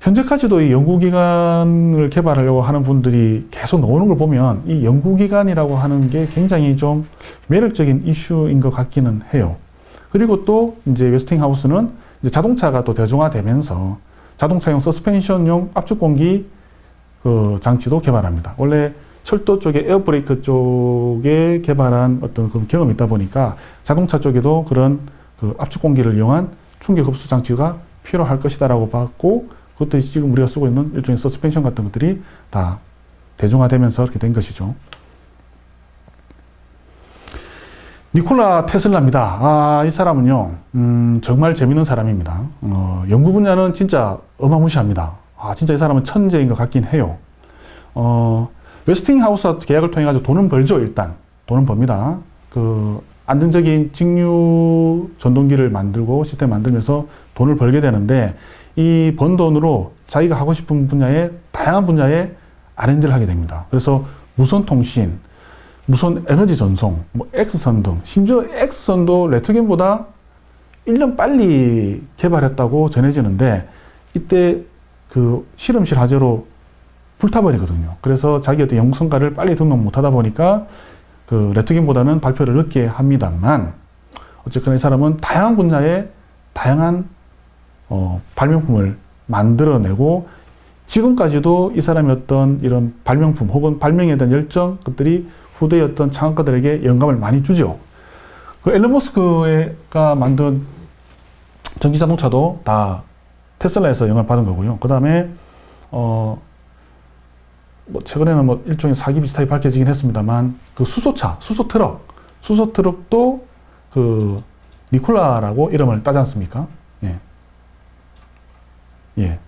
현재까지도 이 연구기관을 개발하려고 하는 분들이 계속 나오는 걸 보면 이 연구기관이라고 하는 게 굉장히 좀 매력적인 이슈인 것 같기는 해요. 그리고 또 이제 웨스팅하우스는 이제 자동차가 또 대중화되면서 자동차용 서스펜션용 압축공기 장치도 개발합니다. 원래 철도 쪽에 에어브레이크 쪽에 개발한 어떤 그 경험이 있다 보니까 자동차 쪽에도 그런 압축공기를 이용한 충격 흡수 장치가 필요할 것이다라고 봤고 그것도 지금 우리가 쓰고 있는 일종의 서스펜션 같은 것들이 다 대중화되면서 그렇게 된 것이죠. 니콜라 테슬라입니다. 이 사람은요, 정말 재밌는 사람입니다. 연구 분야는 진짜 어마무시합니다. 진짜 이 사람은 천재인 것 같긴 해요. 웨스팅하우스와 계약을 통해 가지고 돈은 벌죠, 일단. 돈은 법니다. 안정적인 직류 전동기를 만들고 시스템 만들면서 돈을 벌게 되는데, 이 번 돈으로 자기가 하고 싶은 분야에, 다양한 분야에 R&D를 하게 됩니다. 그래서 무선 통신, 무선 에너지 전송, X선 등, 심지어 X선도 레트겐보다 1년 빨리 개발했다고 전해지는데, 이때 실험실 화재로 불타버리거든요. 그래서 자기 어떤 연구 성과를 빨리 등록 못 하다 보니까 레트겐보다는 발표를 늦게 합니다만, 어쨌거나 이 사람은 다양한 분야에 다양한 발명품을 만들어내고, 지금까지도 이 사람의 어떤 이런 발명품 혹은 발명에 대한 열정, 것들이 후대의 어떤 창업가들에게 영감을 많이 주죠. 앨런 머스크가 만든 전기 자동차도 다 테슬라에서 영감을 받은 거고요. 그 다음에 최근에는 일종의 사기 비슷하게 밝혀지긴 했습니다만, 수소차, 수소 트럭도 니콜라라고 이름을 따지 않습니까? 예. 예.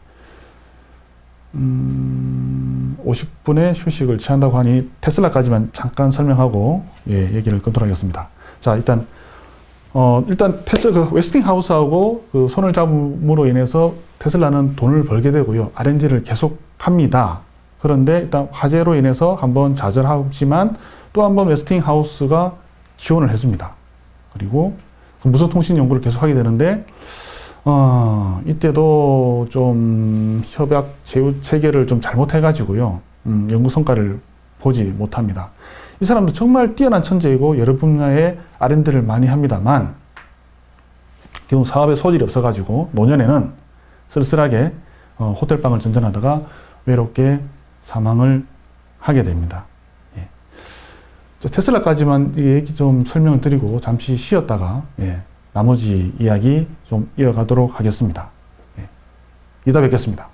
50분의 휴식을 취한다고 하니 테슬라까지만 잠깐 설명하고 얘기를 끊도록 하겠습니다. 자, 일단 웨스팅하우스하고 손을 잡음으로 인해서 테슬라는 돈을 벌게 되고요. R&D를 계속 합니다. 그런데 일단 화재로 인해서 한번 좌절하지만 또 한번 웨스팅하우스가 지원을 해줍니다. 그리고 무선 통신 연구를 계속 하게 되는데, 이때도 좀 협약 체계를 좀 잘못해가지고요. 연구 성과를 보지 못합니다. 이 사람도 정말 뛰어난 천재이고 여러 분야의 R&D를 많이 합니다만, 결국 사업에 소질이 없어가지고 노년에는 쓸쓸하게 호텔방을 전전하다가 외롭게 사망을 하게 됩니다. 예. 테슬라까지만 얘기 좀 설명을 드리고 잠시 쉬었다가 나머지 이야기 좀 이어가도록 하겠습니다. 이따 뵙겠습니다.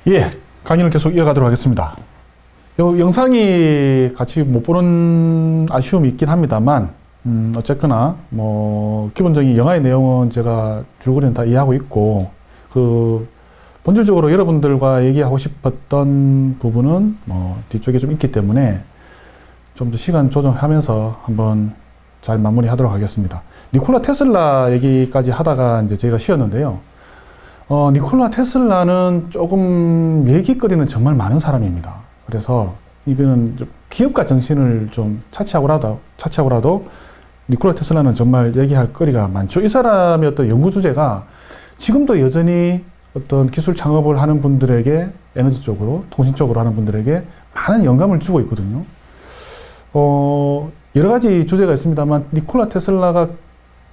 예, 강의를 계속 이어가도록 하겠습니다. 영상이 같이 못 보는 아쉬움이 있긴 합니다만, 어쨌거나, 기본적인 영화의 내용은 제가 줄거리는 다 이해하고 있고, 본질적으로 여러분들과 얘기하고 싶었던 부분은 뒤쪽에 좀 있기 때문에 좀 더 시간 조정하면서 한번 잘 마무리하도록 하겠습니다. 니콜라 테슬라 얘기까지 하다가 이제 저희가 쉬었는데요. 니콜라 테슬라는 조금 얘기거리는 정말 많은 사람입니다. 그래서 이거는 좀 기업가 정신을 좀 차치하고라도 니콜라 테슬라는 정말 얘기할 거리가 많죠. 이 사람의 어떤 연구 주제가 지금도 여전히 어떤 기술 창업을 하는 분들에게 에너지 쪽으로, 통신 쪽으로 하는 분들에게 많은 영감을 주고 있거든요. 여러 가지 주제가 있습니다만 니콜라 테슬라가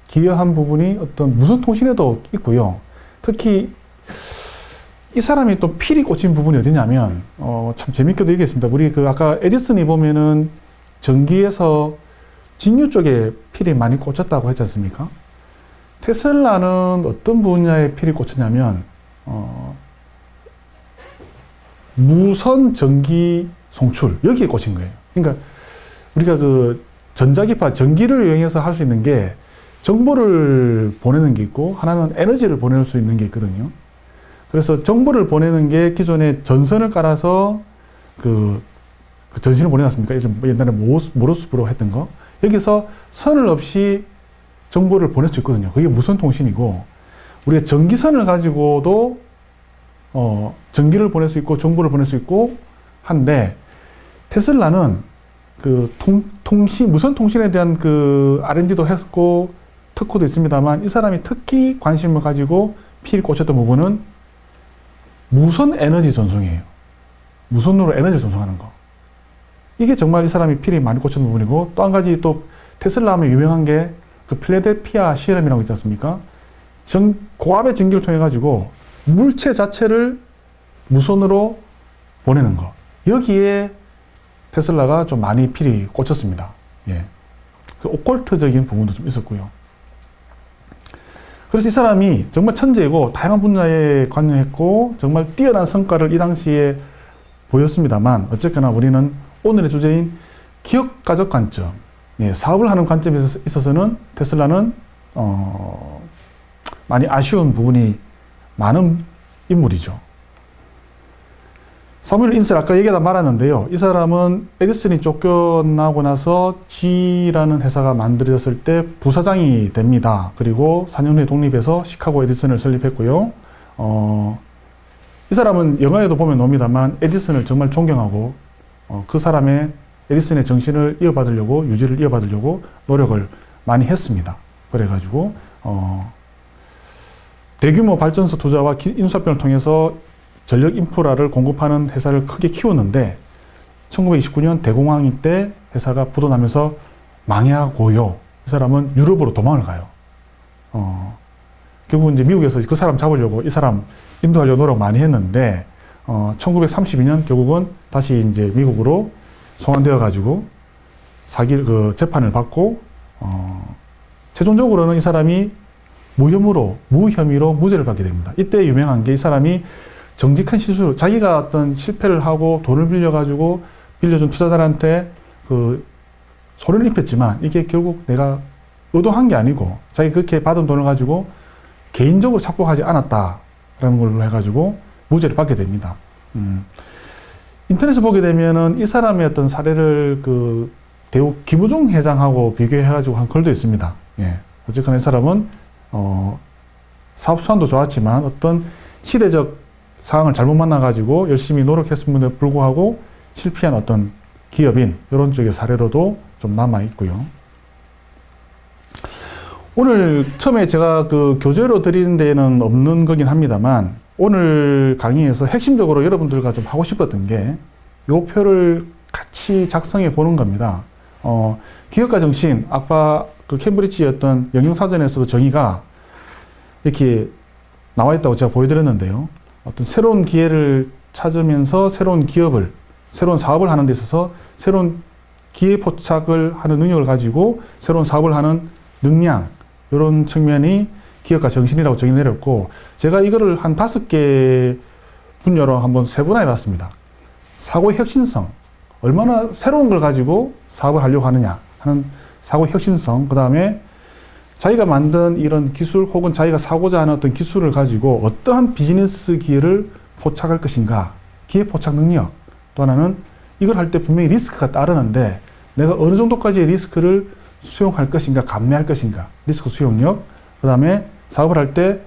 기여한 부분이 어떤 무선 통신에도 있고요. 특히 이 사람이 또 필이 꽂힌 부분이 어디냐면 참 재밌게도 얘기했습니다. 우리 아까 에디슨이 보면은 전기에서 직류 쪽에 필이 많이 꽂혔다고 했지 않습니까? 테슬라는 어떤 분야에 필이 꽂혔냐면 무선 전기 송출, 여기에 꽂힌 거예요. 그러니까 우리가 전자기파, 전기를 이용해서 할 수 있는 게 정보를 보내는 게 있고 하나는 에너지를 보낼 수 있는 게 있거든요. 그래서 정보를 보내는 게 기존에 전선을 깔아서 전신을 보내놨습니까? 옛날에 모르스부로 했던 거. 여기서 선을 없이 정보를 보낼 수 있거든요. 그게 무선 통신이고, 우리가 전기선을 가지고도 전기를 보낼 수 있고 정보를 보낼 수 있고 한데, 테슬라는 무선 통신에 대한 R&D도 했고 특허도 있습니다만, 이 사람이 특히 관심을 가지고 필이 꽂혔던 부분은 무선 에너지 전송이에요. 무선으로 에너지를 전송하는 거. 이게 정말 이 사람이 필이 많이 꽂혔던 부분이고, 또 한 가지 또 테슬라 하면 유명한 게 필라델피아 시스템이라고 있지 않습니까? 고압의 전기를 통해 가지고 물체 자체를 무선으로 보내는 거. 여기에 테슬라가 좀 많이 필이 꽂혔습니다. 예. 오컬트적인 부분도 좀 있었고요. 그래서 이 사람이 정말 천재이고 다양한 분야에 관여했고 정말 뛰어난 성과를 이 당시에 보였습니다만, 어쨌거나 우리는 오늘의 주제인 기업 가적 관점, 사업을 하는 관점에 있어서는 테슬라는 많이 아쉬운 부분이 많은 인물이죠. 사무엘 인셀 아까 얘기하다 말았는데요. 이 사람은 에디슨이 쫓겨나고 나서 G라는 회사가 만들어졌을 때 부사장이 됩니다. 그리고 4년 후에 독립해서 시카고 에디슨을 설립했고요. 이 사람은 영화에도 보면 나옵니다만 에디슨을 정말 존경하고 그 사람의 에디슨의 정신을 이어받으려고, 유지를 이어받으려고 노력을 많이 했습니다. 그래가지고 대규모 발전소 투자와 인수합병을 통해서 전력 인프라를 공급하는 회사를 크게 키웠는데 1929년 대공황 때 회사가 부도나면서 망하고요. 이 사람은 유럽으로 도망을 가요. 결국 이제 미국에서 그 사람 잡으려고 이 사람 인도하려고 노력 많이 했는데 1932년 결국은 다시 이제 미국으로 송환되어 가지고 재판을 받고 최종적으로는 이 사람이 무혐의로 무죄를 받게 됩니다. 이때 유명한 게 이 사람이 정직한 실수로 자기가 어떤 실패를 하고 돈을 빌려준 투자자한테 손해를 입혔지만 이게 결국 내가 의도한 게 아니고 자기 그렇게 받은 돈을 가지고 개인적으로 착복하지 않았다라는 걸로 해가지고 무죄를 받게 됩니다. 인터넷에 보게 되면은 이 사람의 어떤 사례를 대우 김우중 회장하고 비교해가지고 한 글도 있습니다. 예. 어쨌거나 이 사람은 사업 수완도 좋았지만 어떤 시대적 상황을 잘못 만나가지고 열심히 노력했음에도 불구하고 실패한 어떤 기업인 이런 쪽의 사례로도 좀 남아있고요. 오늘 처음에 제가 교재로 드리는 데에는 없는 거긴 합니다만 오늘 강의에서 핵심적으로 여러분들과 좀 하고 싶었던 게 이 표를 같이 작성해 보는 겁니다. 기업가 정신, 아까 캠브리지의 어떤 영영사전에서도 정의가 이렇게 나와 있다고 제가 보여드렸는데요. 어떤 새로운 기회를 찾으면서 새로운 사업을 하는 데 있어서 새로운 기회 포착을 하는 능력을 가지고 새로운 사업을 하는 능량, 이런 측면이 기업가 정신이라고 정의 내렸고, 제가 이거를 한 5개 분야로 한번 세분화해 봤습니다. 사고의 혁신성, 얼마나 새로운 걸 가지고 사업을 하려고 하느냐 하는 사고의 혁신성, 그 다음에 자기가 만든 이런 기술 혹은 자기가 사고자 하는 어떤 기술을 가지고 어떠한 비즈니스 기회를 포착할 것인가, 기회 포착 능력. 또 하나는 이걸 할 때 분명히 리스크가 따르는데 내가 어느 정도까지의 리스크를 수용할 것인가, 감내할 것인가, 리스크 수용력. 그 다음에 사업을 할 때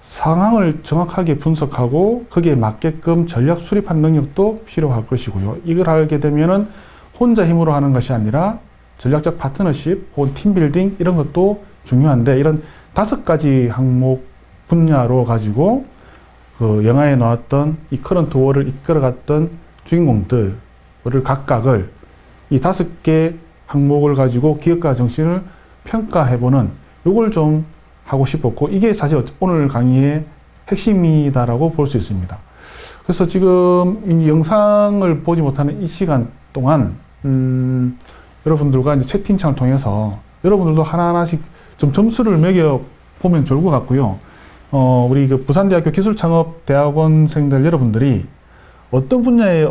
상황을 정확하게 분석하고 거기에 맞게끔 전략 수립하는 능력도 필요할 것이고요. 이걸 하게 되면은 혼자 힘으로 하는 것이 아니라 전략적 파트너십 혹은 팀빌딩 이런 것도 중요한데, 이런 5가지 항목 분야로 가지고 그 영화에 나왔던 이 커런트 월을 이끌어갔던 주인공들을 각각을 이 5개 항목을 가지고 기업가 정신을 평가해보는 요걸 좀 하고 싶었고, 이게 사실 오늘 강의의 핵심이다라고 볼 수 있습니다. 그래서 지금 이 영상을 보지 못하는 이 시간 동안 여러분들과 이제 채팅창을 통해서 여러분들도 하나하나씩 좀 점수를 매겨 보면 좋을 것 같고요. 우리 그 부산대학교 기술창업대학원생들 여러분들이 어떤 분야에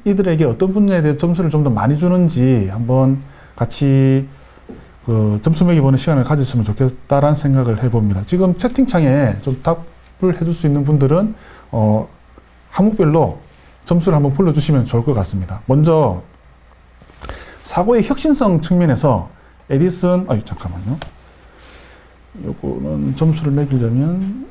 이들에게 어떤 분야에 대해 점수를 좀 더 많이 주는지 한번 같이 그 점수 매겨보는 시간을 가졌으면 좋겠다라는 생각을 해봅니다. 지금 채팅창에 좀 답을 해줄 수 있는 분들은 항목별로 점수를 한번 불러주시면 좋을 것 같습니다. 먼저 사고의 혁신성 측면에서 에디슨, 잠깐만요. 요거는 점수를 매기려면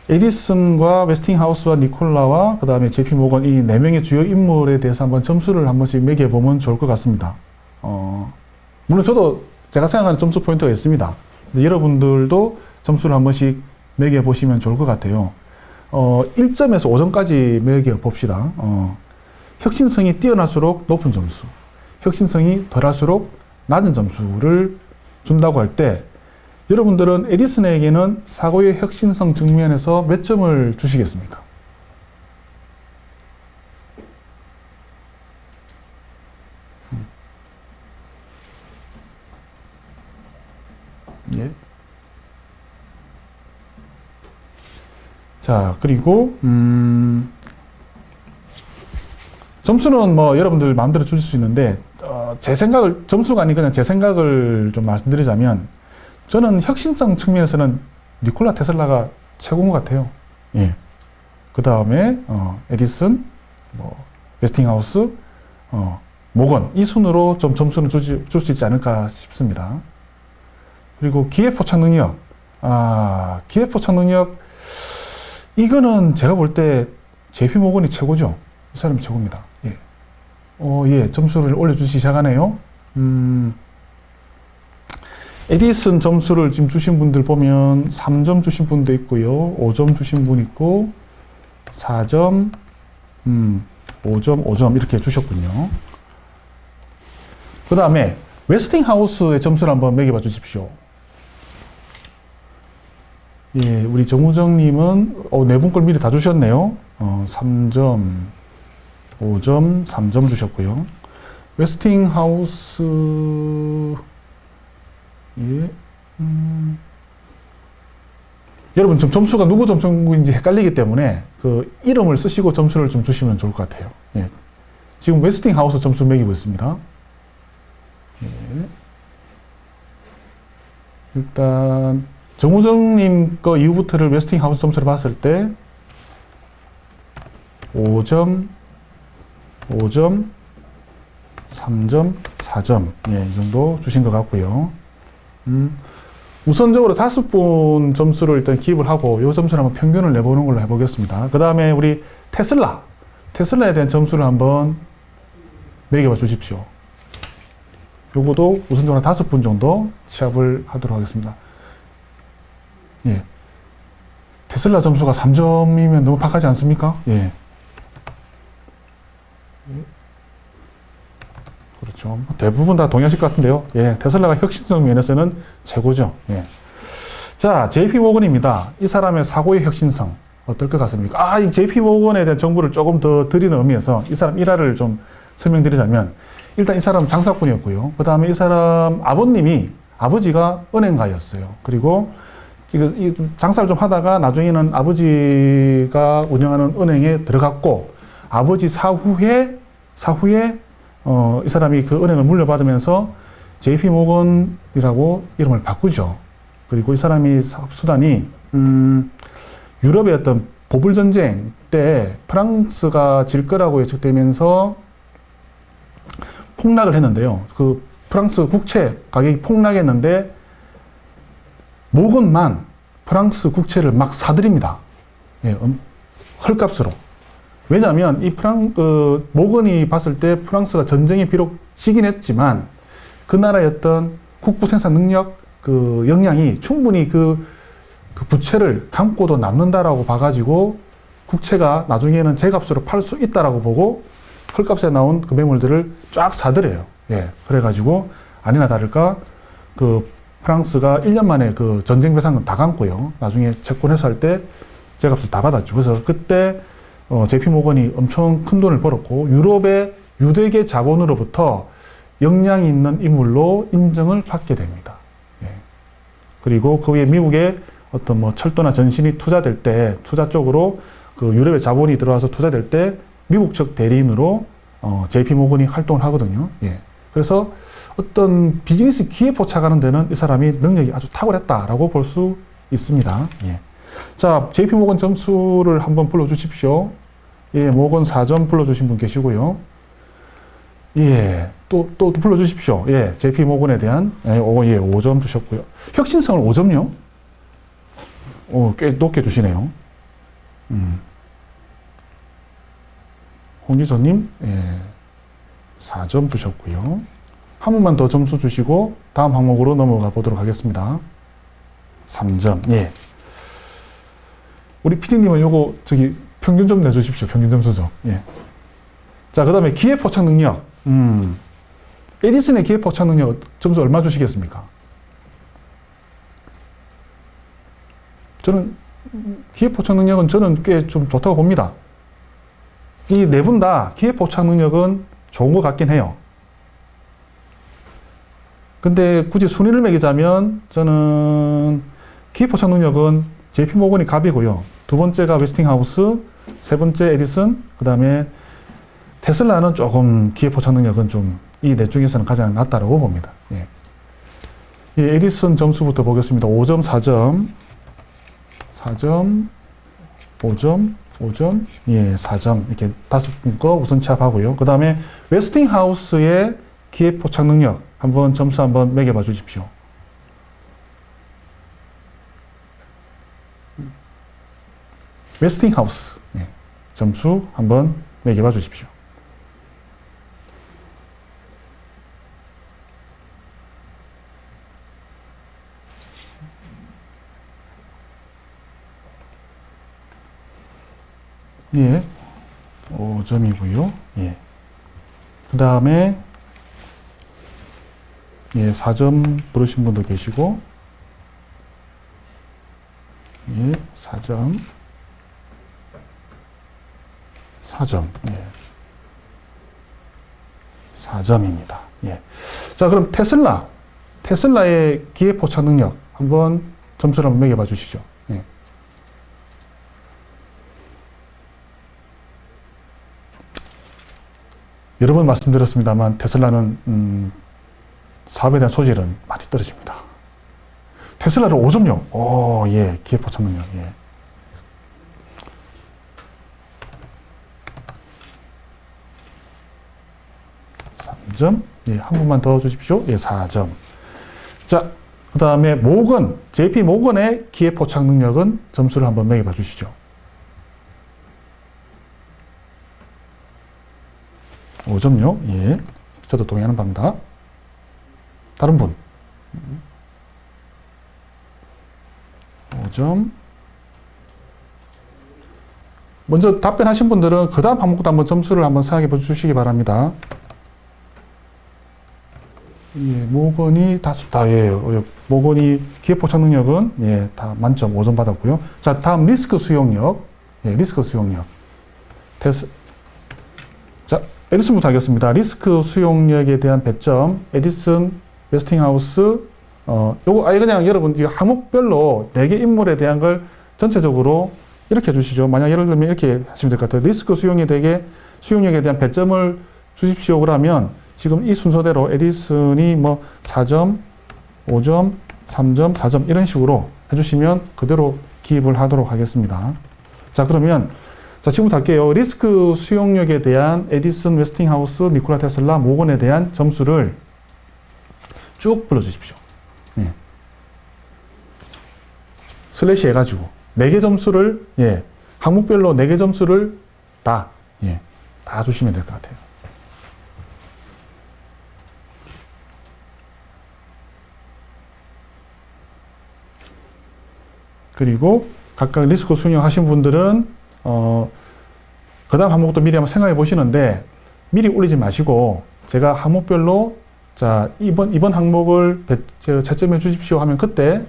에디슨과 웨스팅하우스와 니콜라와 그 다음에 JP 모건 이 4명의 주요 인물에 대해서 한번 점수를 한 번씩 매겨보면 좋을 것 같습니다. 물론 저도 제가 생각하는 점수 포인트가 있습니다. 여러분들도 점수를 한 번씩 매겨보시면 좋을 것 같아요. 1점에서 5점까지 매겨봅시다. 혁신성이 뛰어날수록 높은 점수, 혁신성이 덜할수록 낮은 점수를 준다고 할 때 여러분들은 에디슨에게는 사고의 혁신성 측면에서 몇 점을 주시겠습니까? 예. 자, 그리고 점수는 뭐 여러분들 마음대로 주실 수 있는데 제 생각을, 점수가 아닌 그냥 제 생각을 좀 말씀드리자면 저는 혁신성 측면에서는 니콜라 테슬라가 최고인 것 같아요. 예. 그 다음에 에디슨, 웨스팅하우스, 모건 이 순으로 좀 점수는 줄 수 있지 않을까 싶습니다. 그리고 기회 포착 능력, 기회 포착 능력 이거는 제가 볼 때 JP 모건이 최고죠. 이 사람이 최고입니다. 예. 예, 점수를 올려주시기 시작하네요. 에디슨 점수를 지금 주신 분들 보면 3점 주신 분도 있고요. 5점 주신 분 있고 4점, 5점, 5점 이렇게 주셨군요. 그 다음에 웨스팅하우스의 점수를 한번 매겨봐 주십시오. 예, 우리 정우정님은 4분 걸 미리 다 주셨네요. 3점, 5점, 3점 주셨고요. 웨스팅하우스, 예, 여러분 지금 점수가 누구 점수인지 헷갈리기 때문에 그 이름을 쓰시고 점수를 좀 주시면 좋을 것 같아요. 예. 지금 웨스팅하우스 점수 매기고 있습니다. 예. 일단 정우정님 거 이후부터를 웨스팅하우스 점수를 봤을 때 5점, 5점, 3점, 4점 예, 이 정도 주신 것 같고요. 우선적으로 5분 점수를 일단 기입을 하고 이 점수를 한번 평균을 내보는 걸로 해보겠습니다. 그 다음에 우리 테슬라에 대한 점수를 한번 매겨봐 주십시오. 요거도 우선적으로 5분 정도 시합을 하도록 하겠습니다. 예. 테슬라 점수가 3점이면 너무 박하지 않습니까? 예. 그렇죠. 대부분 다 동의하실 것 같은데요. 예. 테슬라가 혁신성 면에서는 최고죠. 예. 자, JP 모건입니다. 이 사람의 사고의 혁신성 어떨 것 같습니까? 이 JP 모건에 대한 정보를 조금 더 드리는 의미에서 이 사람 일화를 좀 설명드리자면, 일단 이 사람 장사꾼이었고요. 그 다음에 이 사람 아버지가 은행가였어요. 그리고 장사를 좀 하다가 나중에는 아버지가 운영하는 은행에 들어갔고, 아버지 사후에 이 사람이 그 은행을 물려받으면서 JP 모건이라고 이름을 바꾸죠. 그리고 이 사람이 사업 수단이 유럽의 어떤 보불 전쟁 때 프랑스가 질 거라고 예측되면서 폭락을 했는데요. 그 프랑스 국채 가격이 폭락했는데 모건만 프랑스 국채를 막 사들입니다. 예, 헐값으로. 왜냐하면 모건이 봤을 때 프랑스가 전쟁이 비록 지긴 했지만 그 나라의 어떤 국부 생산 능력, 그 역량이 충분히 그 부채를 감고도 남는다라고 봐가지고 국채가 나중에는 제값으로 팔 수 있다라고 보고 헐값에 나온 그 매물들을 쫙 사들여요. 예, 그래가지고 아니나 다를까 그 프랑스가 1년 만에 그 전쟁 배상금 다 감고요. 나중에 채권 회수할 때 제값을 다 받았죠. 그래서 그때 JP 모건이 엄청 큰 돈을 벌었고 유럽의 유대계 자본으로부터 역량이 있는 인물로 인정을 받게 됩니다. 예. 그리고 그 위에 미국의 어떤 뭐 철도나 전신이 투자될 때 투자 쪽으로 그 유럽의 자본이 들어와서 투자될 때 미국 측 대리인으로 JP 모건이 활동을 하거든요. 예. 그래서 어떤 비즈니스 기회 포착하는 데는 이 사람이 능력이 아주 탁월했다라고 볼 수 있습니다. 예. 자, JP 모건 점수를 한번 불러주십시오. 예, 모건 4점 불러주신 분 계시고요. 예, 또 불러주십시오. 예, JP 모건에 대한, 5점 주셨고요. 혁신성을 5점요? 꽤 높게 주시네요. 홍기선님, 4점 주셨고요. 한 번만 더 점수 주시고, 다음 항목으로 넘어가 보도록 하겠습니다. 3점, 예. 우리 PD님은 요거, 평균 좀 내주십시오. 평균 점수 좀. 예. 자, 그 다음에 기회 포착 능력. 에디슨의 기회 포착 능력 점수 얼마 주시겠습니까? 저는 기회 포착 능력은 저는 꽤 좀 좋다고 봅니다. 이 네 분 다 기회 포착 능력은 좋은 것 같긴 해요. 근데 굳이 순위를 매기자면 저는 기회 포착 능력은 JP 모건이 갑이고요. 두 번째가 웨스팅하우스, 세 번째 에디슨, 그 다음에 테슬라는 조금 기회 포착 능력은 좀 이 넷 중에서는 가장 낫다고 봅니다. 예. 이 에디슨 점수부터 보겠습니다. 5점, 4점, 4점, 5점, 5점, 예, 4점. 이렇게 5분 거 우선 취합하고요. 그 다음에 웨스팅하우스의 기회 포착 능력 한번 점수 한번 매겨봐 주십시오. 웨스팅하우스, 예, 점수 한번 매겨봐 주십시오. 예, 5점이고요. 예. 그 다음에 예, 4점 부르신 분도 계시고, 예, 4점, 4점, 예, 4점입니다. 예. 자, 그럼 테슬라의 기회 포착 능력 한번 점수를 한번 매겨봐 주시죠. 예. 여러 번 말씀드렸습니다만 테슬라는 사업에 대한 소질은 많이 떨어집니다. 테슬라를 5점요. 예, 기회 포착 능력. 예. 점, 예, 한 번만 더 주십시오. 예, 4점. 자, 그 다음에 JP 모건의 기회 포착 능력은 점수를 한번 매겨봐 주시죠. 5점요. 예, 저도 동의하는 바입니다. 다른 분. 5점. 먼저 답변하신 분들은 그 다음 항목도 한번 점수를 한번 생각해 주시기 바랍니다. 예, 모건이 모건이 기회 포착 능력은 예, 다 만점 5점 받았고요. 자, 다음 리스크 수용력. 예, 리스크 수용력. 자, 에디슨부터 하겠습니다. 리스크 수용력에 대한 배점, 에디슨, 웨스팅하우스, 요거 아예 그냥 여러분 이 항목별로 4개 인물에 대한 걸 전체적으로 이렇게 해주시죠. 만약 예를 들면 이렇게 하시면 될 것 같아요. 리스크 수용력에 대한 배점을 주십시오. 그러면 지금 이 순서대로 에디슨이 뭐 4점, 5점, 3점, 4점 이런 식으로 해주시면 그대로 기입을 하도록 하겠습니다. 자, 그러면 자, 지금부터 할게요. 리스크 수용력에 대한 에디슨, 웨스팅하우스, 니콜라 테슬라, 모건에 대한 점수를 쭉 불러주십시오. 예. 슬래시 해가지고 4개 점수를 항목별로 4개 점수를 다 주시면 될 것 같아요. 그리고 각각 리스크 수용 하신 분들은 그 다음 항목도 미리 한번 생각해 보시는데 미리 올리지 마시고 제가 항목별로 자 이번 항목을 채점해 주십시오 하면 그때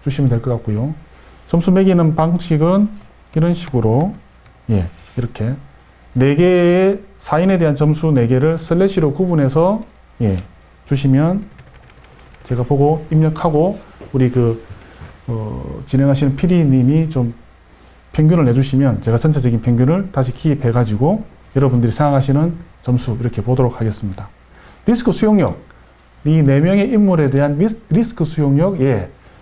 주시면 될 것 같고요. 점수 매기는 방식은 이런 식으로 이렇게 4개의 사인에 대한 점수 4개를 슬래시로 구분해서 주시면 제가 보고 입력하고 우리 진행하시는 PD님이 좀 평균을 내주시면 제가 전체적인 평균을 다시 기입해 가지고 여러분들이 생각하시는 점수 이렇게 보도록 하겠습니다. 리스크 수용력, 이 4명의 인물에 대한 리스크 수용력,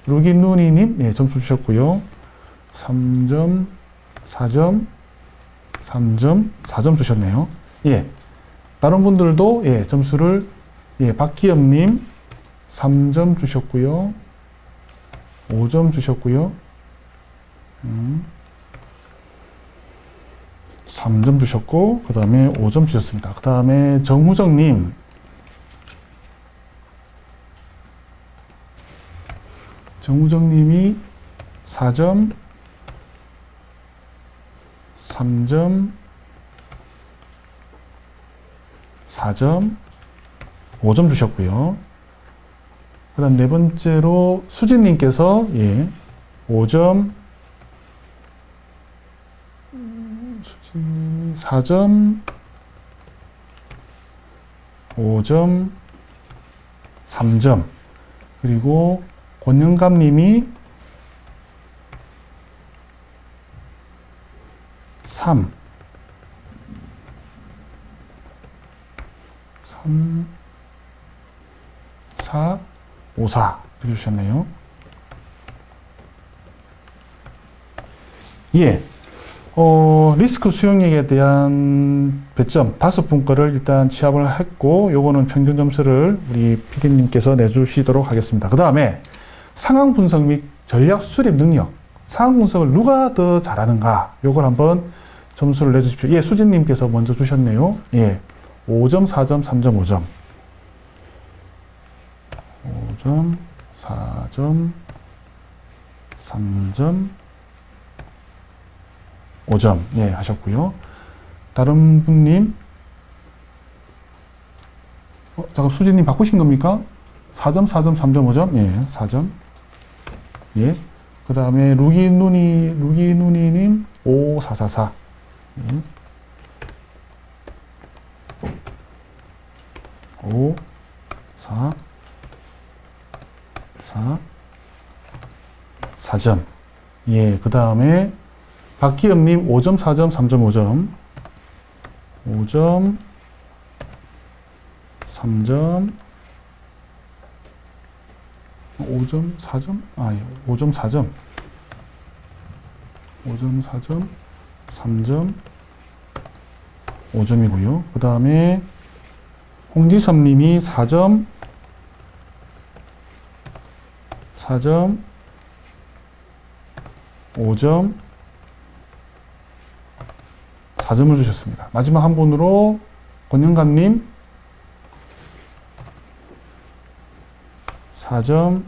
루기누니님 점수 주셨고요. 3점, 4점, 3점, 4점 주셨네요. 다른 분들도 점수를 박기엽님 3점 주셨고요. 5점 주셨고요. 3점 주셨고 그 다음에 5점 주셨습니다. 그 다음에 정우정님 정우정님이 4점 3점 4점 5점 주셨고요. 그 다음 4번째로 수진님께서 5점 수진님이 4점 5점 3점 그리고 권영감님이 3 4 5, 4 이렇게 주셨네요. 리스크 수용력에 대한 배점 5분 거를 일단 취합을 했고 요거는 평균 점수를 우리 PD님께서 내주시도록 하겠습니다. 그 다음에 상황 분석 및 전략 수립 능력, 상황 분석을 누가 더 잘하는가 요걸 한번 점수를 내주십시오. 수진님께서 먼저 주셨네요. 5점, 4점, 3점, 5점 5점, 4점, 3점, 5점 하셨고요. 다른 분님 잠깐 수진님 바꾸신 겁니까? 4점, 4점, 3점, 5점 4점 그 다음에 루기누니님 5, 4, 4, 4 5, 4 4점. 그 다음에 박기엽님 5점, 4점, 3점, 5점 5점 3점 5점, 4점? 5점, 4점 5점, 4점 3점 5점이고요. 그 다음에 홍지섭님이 4점 4점 5점 4점을 주셨습니다. 마지막 한 분으로 권영감님 4점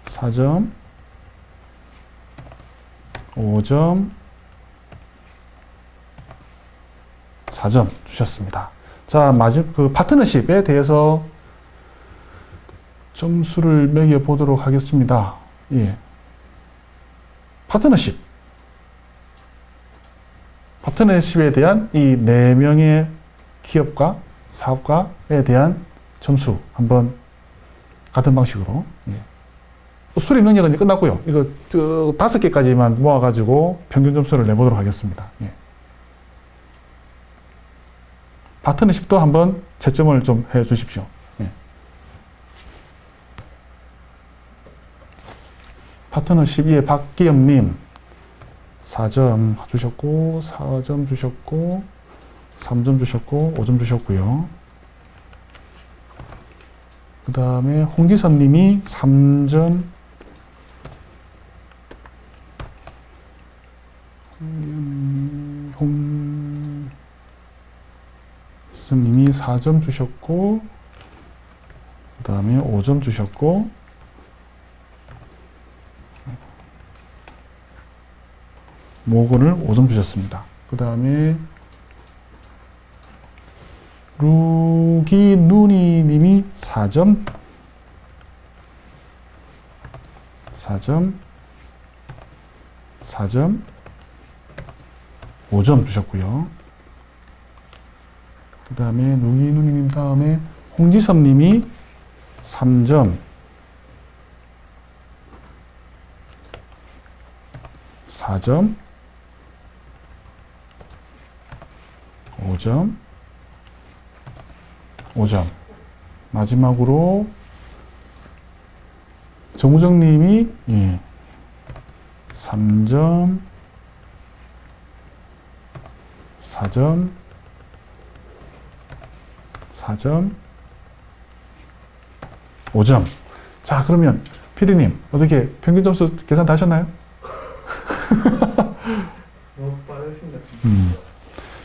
4점 5점 4점 주셨습니다. 자, 파트너십에 대해서 점수를 매겨 보도록 하겠습니다. 파트너십에 대한 이 4명의 기업가, 사업가에 대한 점수 한번 같은 방식으로. 예. 수립 능력은 이제 끝났고요. 이거 5개까지만 모아가지고 평균 점수를 내보도록 하겠습니다. 예. 파트너십도 한번 채점을 좀 해 주십시오. 예. 파트너십 2에 박기영님 4점 주셨고, 4점 주셨고, 3점 주셨고, 5점 주셨고요. 그 다음에 홍지선님이 3점, 홍지선님이 4점 주셨고, 그 다음에 5점 주셨고, 모건을 5점 주셨습니다. 그 다음에 루기누니님이 4점, 4점, 4점, 5점 주셨고요. 그 다음에 루기누니님 다음에 홍지섭님이 3점, 4점, 5점, 5점. 마지막으로 정우정님이 3점, 4점, 4점, 5점. 자, 그러면 PD님 어떻게 평균 점수 계산 다 하셨나요? 너무 빠르신 것 같은데.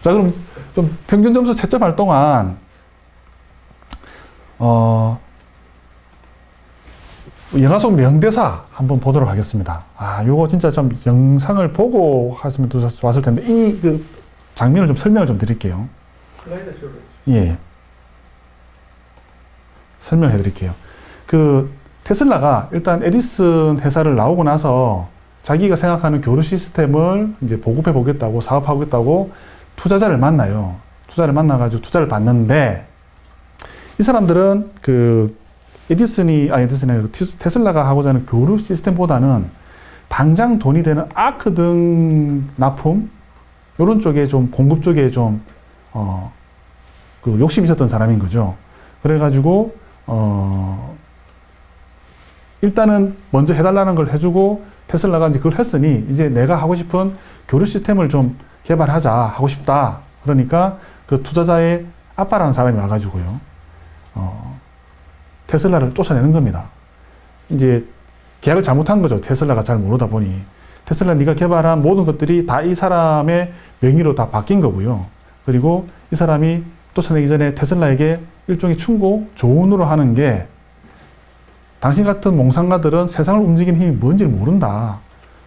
자, 그럼 좀 평균 점수 채점할 동안 영화 속 명대사 한번 보도록 하겠습니다. 요거 진짜 좀 영상을 보고 하시면 좋았을 텐데 이 그 장면을 좀 설명을 좀 드릴게요. 슬라이드 쇼를. 예. 설명해 드릴게요. 그 테슬라가 일단 에디슨 회사를 나오고 나서 자기가 생각하는 교류 시스템을 이제 보급해 보겠다고 사업하겠다고 투자자를 만나요. 투자를 만나가지고 투자를 받는데 이 사람들은 그 테슬라가 하고자 하는 교류 시스템보다는 당장 돈이 되는 아크 등 납품 이런 쪽에 좀 공급 쪽에 좀 그 욕심이 있었던 사람인 거죠. 그래가지고 일단은 먼저 해달라는 걸 해주고 테슬라가 이제 그걸 했으니 이제 내가 하고 싶은 교류 시스템을 좀 개발하자 하고 싶다. 그러니까 그 투자자의 아빠라는 사람이 와가지고요. 테슬라를 쫓아내는 겁니다. 이제 계약을 잘못한 거죠. 테슬라가 잘 모르다 보니. 테슬라 네가 개발한 모든 것들이 다 이 사람의 명의로 다 바뀐 거고요. 그리고 이 사람이 쫓아내기 전에 테슬라에게 일종의 충고, 조언으로 하는 게 당신 같은 몽상가들은 세상을 움직이는 힘이 뭔지를 모른다.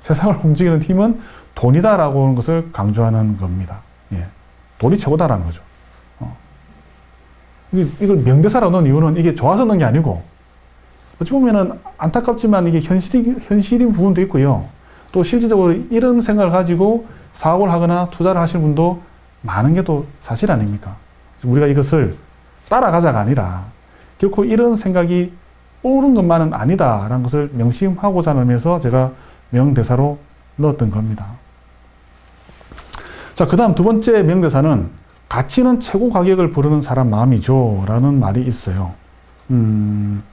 세상을 움직이는 힘은 돈이다라고 하는 것을 강조하는 겁니다. 예. 돈이 최고다라는 거죠. 이걸 명대사라고 넣은 이유는 이게 좋아서 넣은 게 아니고, 어찌 보면은 안타깝지만 이게 현실인 부분도 있고요. 또 실질적으로 이런 생각을 가지고 사업을 하거나 투자를 하시는 분도 많은 게 또 사실 아닙니까? 그래서 우리가 이것을 따라가자가 아니라 결코 이런 생각이 옳은 것만은 아니다라는 것을 명심하고자 하면서 제가 명대사로 넣었던 겁니다. 자, 그 다음 두 번째 명대사는 가치는 최고 가격을 부르는 사람 마음이죠 라는 말이 있어요. 이건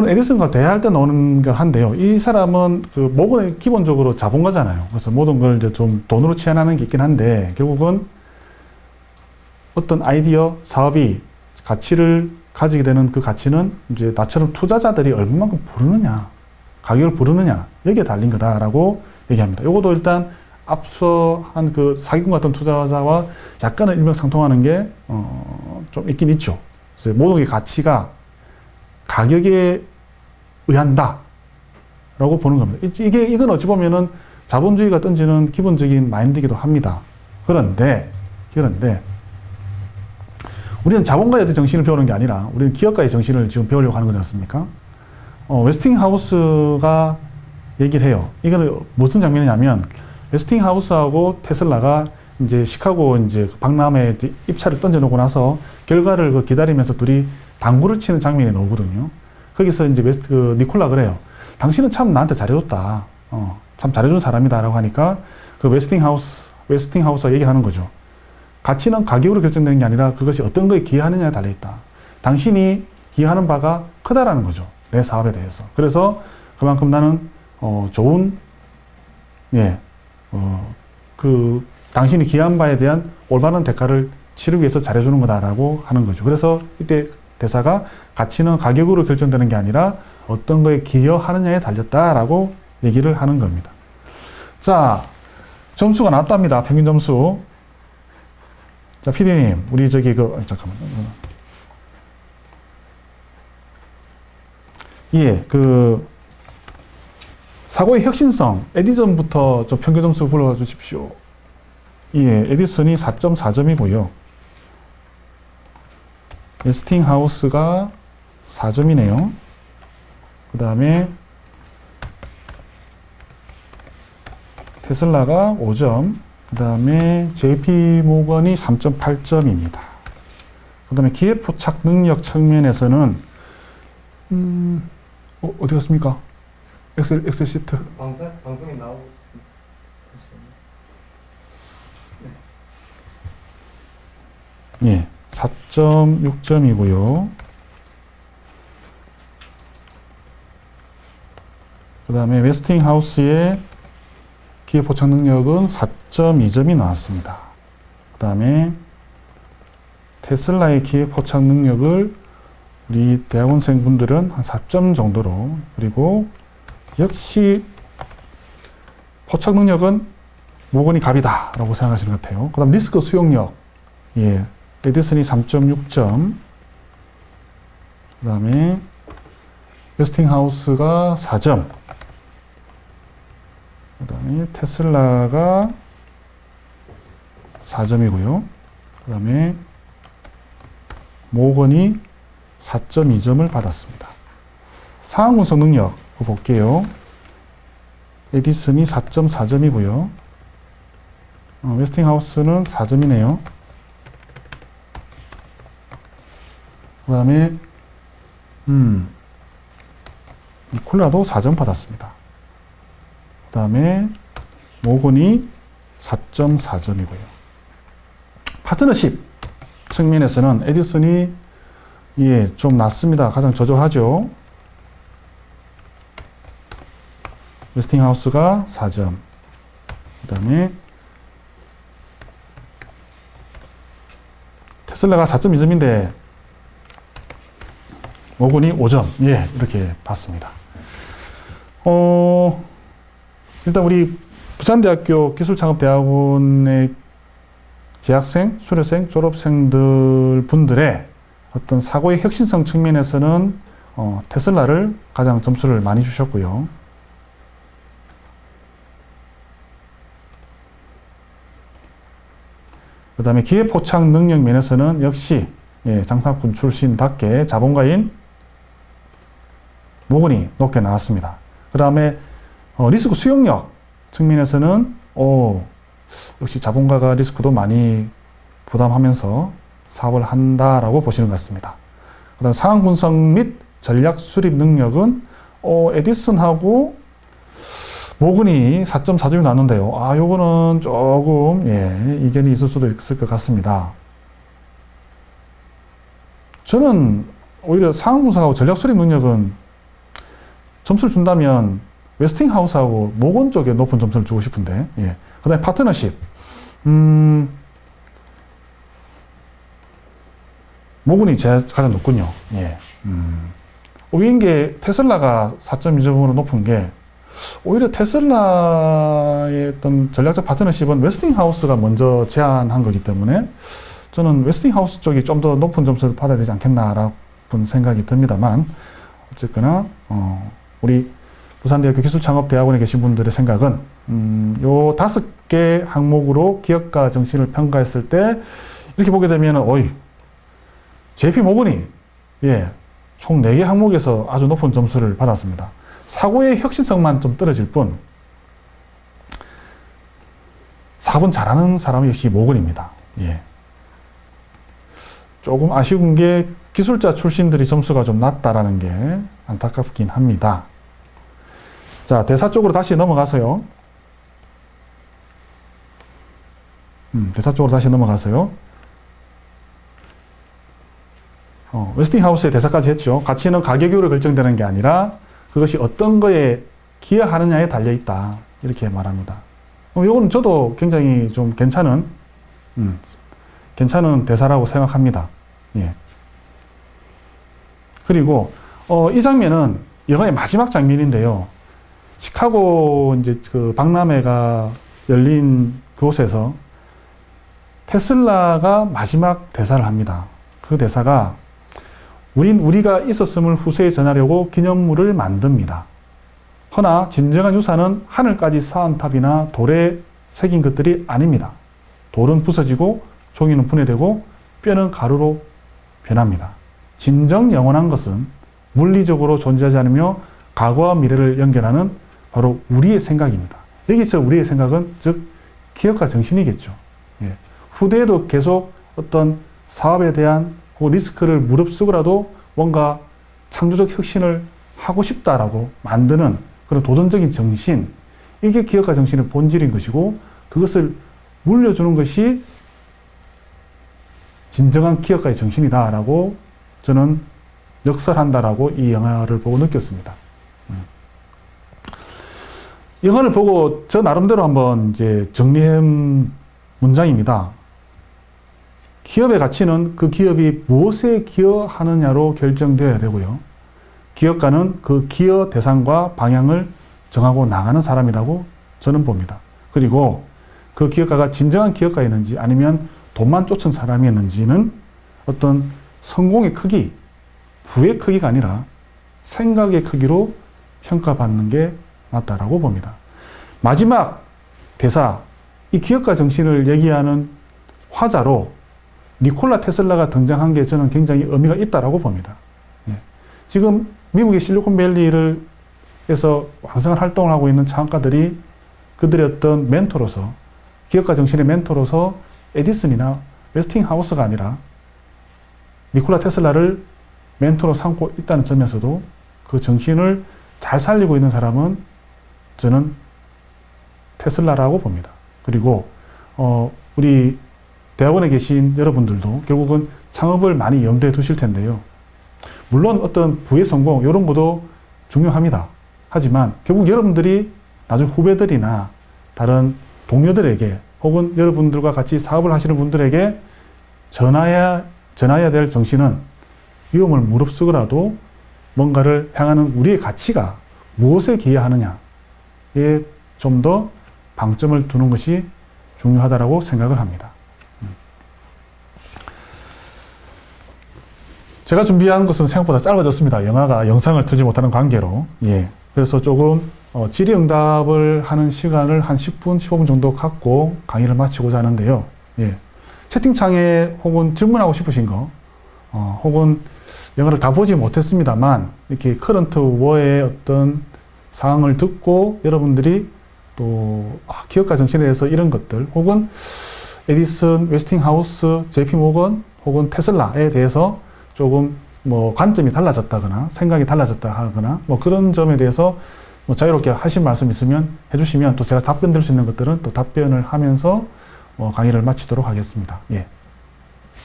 에디슨과 대화할 때 나오는 거 한데요. 이 사람은 그 모건은 기본적으로 자본가잖아요. 그래서 모든 걸 이제 좀 돈으로 치환하는 게 있긴 한데 결국은 어떤 아이디어, 사업이 가치를 가지게 되는 그 가치는 이제 나처럼 투자자들이 얼마만큼 부르느냐, 가격을 부르느냐 여기에 달린 거다라고 얘기합니다. 이것도 일단 앞서 한 그 사기꾼 같은 투자자와 약간은 일맥상통하는 게 좀 있긴 있죠. 그래서 모든 게 가치가 가격에 의한다 라고 보는 겁니다. 이건 어찌 보면은 자본주의가 던지는 기본적인 마인드이기도 합니다. 그런데 우리는 자본가의 어떤 정신을 배우는 게 아니라 우리는 기업가의 정신을 지금 배우려고 하는 거지 않습니까? 웨스팅하우스가 얘기를 해요. 이거는 무슨 장면이냐면 웨스팅하우스하고 테슬라가 이제 시카고 이제 박람회 이제 입찰을 던져놓고 나서 결과를 그 기다리면서 둘이 당구를 치는 장면이 나오거든요. 거기서 이제 그 니콜라 그래요. 당신은 참 나한테 잘해줬다. 참 잘해준 사람이다라고 하니까 그 웨스팅하우스가 얘기하는 거죠. 가치는 가격으로 결정되는 게 아니라 그것이 어떤 거에 기여하느냐에 달려있다. 당신이 기여하는 바가 크다라는 거죠. 내 사업에 대해서. 그래서 그만큼 나는 좋은 그 당신이 기여한 바에 대한 올바른 대가를 치르기 위해서 잘해주는 거다라고 하는 거죠. 그래서 이때 대사가 가치는 가격으로 결정되는 게 아니라 어떤 거에 기여하느냐에 달렸다라고 얘기를 하는 겁니다. 자, 점수가 나왔답니다. 평균 점수. 자, PD님, 우리 저기 잠깐만. 예, 사고의 혁신성, 에디슨부터 좀 평균 점수 불러와 주십시오. 예, 에디슨이 4.4점이고요. 웨스팅하우스가 4점이네요. 그 다음에 테슬라가 5점, 그 다음에 JP 모건이 3.8점입니다. 그 다음에 기회 포착 능력 측면에서는 어디 갔습니까? 엑셀 시트. 방송에 나오고 예, 4.6점이고요. 그 다음에 웨스팅하우스의 기회 포착 능력은 4.2점이 나왔습니다. 그 다음에 테슬라의 기회 포착 능력을 우리 대학원생 분들은 한 4점 정도로, 그리고 역시 포착 능력은 모건이 갑이다 라고 생각하시는 것 같아요. 그 다음 리스크 수용력, 예, 에디슨이 3.6점, 그 다음에 웨스팅하우스가 4점, 그 다음에 테슬라가 4점이고요. 그 다음에 모건이 4.2점을 받았습니다. 상황 분석 능력 볼게요. 에디슨이 4.4점이고요. 웨스팅하우스는 4점이네요. 그 다음에 니콜라도 4점 받았습니다. 그 다음에 모건이 4.4점이고요. 파트너십 측면에서는 에디슨이 좀 낮습니다. 가장 저조하죠. 웨스팅하우스가 4점. 그 다음에 테슬라가 4.2점인데 모건이 5점. 예, 이렇게 봤습니다. 일단 우리 부산대학교 기술창업대학원의 재학생, 수료생, 졸업생들 분들의 어떤 사고의 혁신성 측면에서는 테슬라를 가장 점수를 많이 주셨고요. 그 다음에 기회 포착 능력 면에서는 역시 장사꾼 출신답게 자본가인 모건이 높게 나왔습니다. 그 다음에 리스크 수용력 측면에서는 역시 자본가가 리스크도 많이 부담하면서 사업을 한다라고 보시는 것 같습니다. 그 다음 상황 분석 및 전략 수립 능력은 에디슨하고 모건이 4.4점이 나왔는데요. 요거는 조금 이견이 있을 수도 있을 것 같습니다. 저는 오히려 상황 분석하고 전략 수립 능력은 점수를 준다면 웨스팅하우스하고 모건 쪽에 높은 점수를 주고 싶은데, 그 다음에 파트너십. 모건이 가장 높군요. 오히려 게 테슬라가 4.2점으로 높은 게, 오히려 테슬라의 어떤 전략적 파트너십은 웨스팅하우스가 먼저 제안한 거기 때문에 저는 웨스팅하우스 쪽이 좀 더 높은 점수를 받아야 되지 않겠나라는 생각이 듭니다만, 어쨌거나 우리 부산대학교 기술창업대학원에 계신 분들의 생각은 요 5개 항목으로 기업가 정신을 평가했을 때 이렇게 보게 되면 JP 모건이 총 4개 항목에서 아주 높은 점수를 받았습니다. 사고의 혁신성만 좀 떨어질 뿐 4번 잘하는 사람은 역시 모건입니다. 예. 조금 아쉬운 게 기술자 출신들이 점수가 좀 낮다라는 게 안타깝긴 합니다. 자, 대사 쪽으로 다시 넘어가서요. 대사 쪽으로 다시 넘어가서요. 웨스팅하우스의 대사까지 했죠. 가치는 가격으로 결정되는 게 아니라 그것이 어떤 거에 기여하느냐에 달려있다. 이렇게 말합니다. 이거는 저도 굉장히 좀 괜찮은 대사라고 생각합니다. 예. 그리고 이 장면은 영화의 마지막 장면인데요. 시카고 이제 그 박람회가 열린 그곳에서 테슬라가 마지막 대사를 합니다. 그 대사가 우리가 있었음을 후세에 전하려고 기념물을 만듭니다. 허나 진정한 유산은 하늘까지 쌓은 탑이나 돌에 새긴 것들이 아닙니다. 돌은 부서지고 종이는 분해되고 뼈는 가루로 변합니다. 진정 영원한 것은 물리적으로 존재하지 않으며 과거와 미래를 연결하는 바로 우리의 생각입니다. 여기서 우리의 생각은 즉 기억과 정신이겠죠. 예. 후대에도 계속 어떤 사업에 대한 리스크를 무릅쓰고라도 뭔가 창조적 혁신을 하고 싶다라고 만드는 그런 도전적인 정신, 이게 기업가 정신의 본질인 것이고 그것을 물려주는 것이 진정한 기업가의 정신이다라고 저는 역설한다라고 이 영화를 보고 느꼈습니다. 영화를 보고 저 나름대로 한번 이제 정리한 문장입니다. 기업의 가치는 그 기업이 무엇에 기여하느냐로 결정되어야 되고요. 기업가는 그 기여 대상과 방향을 정하고 나가는 사람이라고 저는 봅니다. 그리고 그 기업가가 진정한 기업가였는지 아니면 돈만 쫓은 사람이었는지는 어떤 성공의 크기, 부의 크기가 아니라 생각의 크기로 평가받는 게 맞다라고 봅니다. 마지막 대사, 이 기업가 정신을 얘기하는 화자로 니콜라 테슬라가 등장한 게 저는 굉장히 의미가 있다라고 봅니다. 예. 지금 미국의 실리콘밸리를 에서 왕성한 활동을 하고 있는 창업가들이 그들의 어떤 멘토로서, 기업가 정신의 멘토로서 에디슨이나 웨스팅하우스가 아니라 니콜라 테슬라를 멘토로 삼고 있다는 점에서도 그 정신을 잘 살리고 있는 사람은 저는 테슬라라고 봅니다. 그리고 우리 대학원에 계신 여러분들도 결국은 창업을 많이 염두에 두실 텐데요. 물론 어떤 부의 성공 이런 것도 중요합니다. 하지만 결국 여러분들이 나중 후배들이나 다른 동료들에게 혹은 여러분들과 같이 사업을 하시는 분들에게 전해야 될 정신은 위험을 무릅쓰고라도 뭔가를 향하는 우리의 가치가 무엇에 기여하느냐에 좀 더 방점을 두는 것이 중요하다고 생각을 합니다. 제가 준비한 것은 생각보다 짧아졌습니다. 영화가 영상을 틀지 못하는 관계로. 예. 그래서 조금 질의응답을 하는 시간을 한 10분, 15분 정도 갖고 강의를 마치고자 하는데요. 예. 채팅창에 혹은 질문하고 싶으신 거, 혹은 영화를 다 보지 못했습니다만 이렇게 커런트 워의 어떤 상황을 듣고 여러분들이 또 기업가 정신에 대해서 이런 것들, 혹은 에디슨, 웨스팅하우스, JP 모건, 혹은 테슬라에 대해서 조금 뭐 관점이 달라졌다거나 생각이 달라졌다 하거나 뭐 그런 점에 대해서 뭐 자유롭게 하신 말씀 있으면 해주시면 또 제가 답변 드릴 수 있는 것들은 또 답변을 하면서 강의를 마치도록 하겠습니다. 예.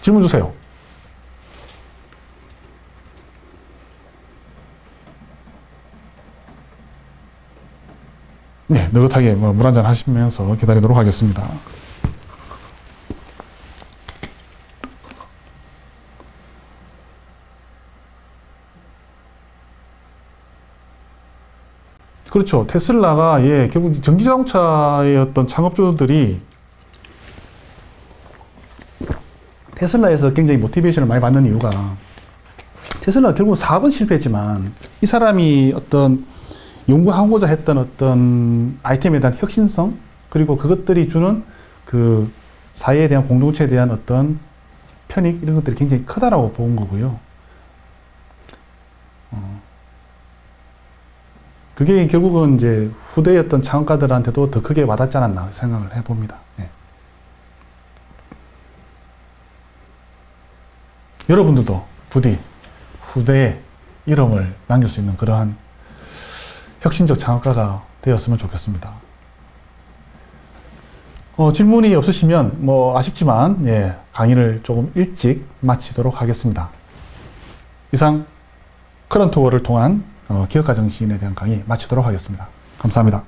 질문 주세요. 네, 느긋하게 물 한잔 하시면서 기다리도록 하겠습니다. 그렇죠. 테슬라가 결국 전기자동차의 어떤 창업주들이 테슬라에서 굉장히 모티베이션을 많이 받는 이유가 테슬라가 결국 사업은 실패했지만 이 사람이 어떤 연구하고자 했던 어떤 아이템에 대한 혁신성 그리고 그것들이 주는 그 사회에 대한 공동체에 대한 어떤 편익 이런 것들이 굉장히 크다라고 본 거고요. 그게 결국은 이제 후대의 어떤 창업가들한테도 더 크게 와닿지 않았나 생각을 해봅니다. 예. 여러분들도 부디 후대에 이름을 남길 수 있는 그러한 혁신적 창업가가 되었으면 좋겠습니다. 질문이 없으시면 뭐 아쉽지만 예, 강의를 조금 일찍 마치도록 하겠습니다. 이상 커런트워를 통한 기업가 정신에 대한 강의 마치도록 하겠습니다. 감사합니다.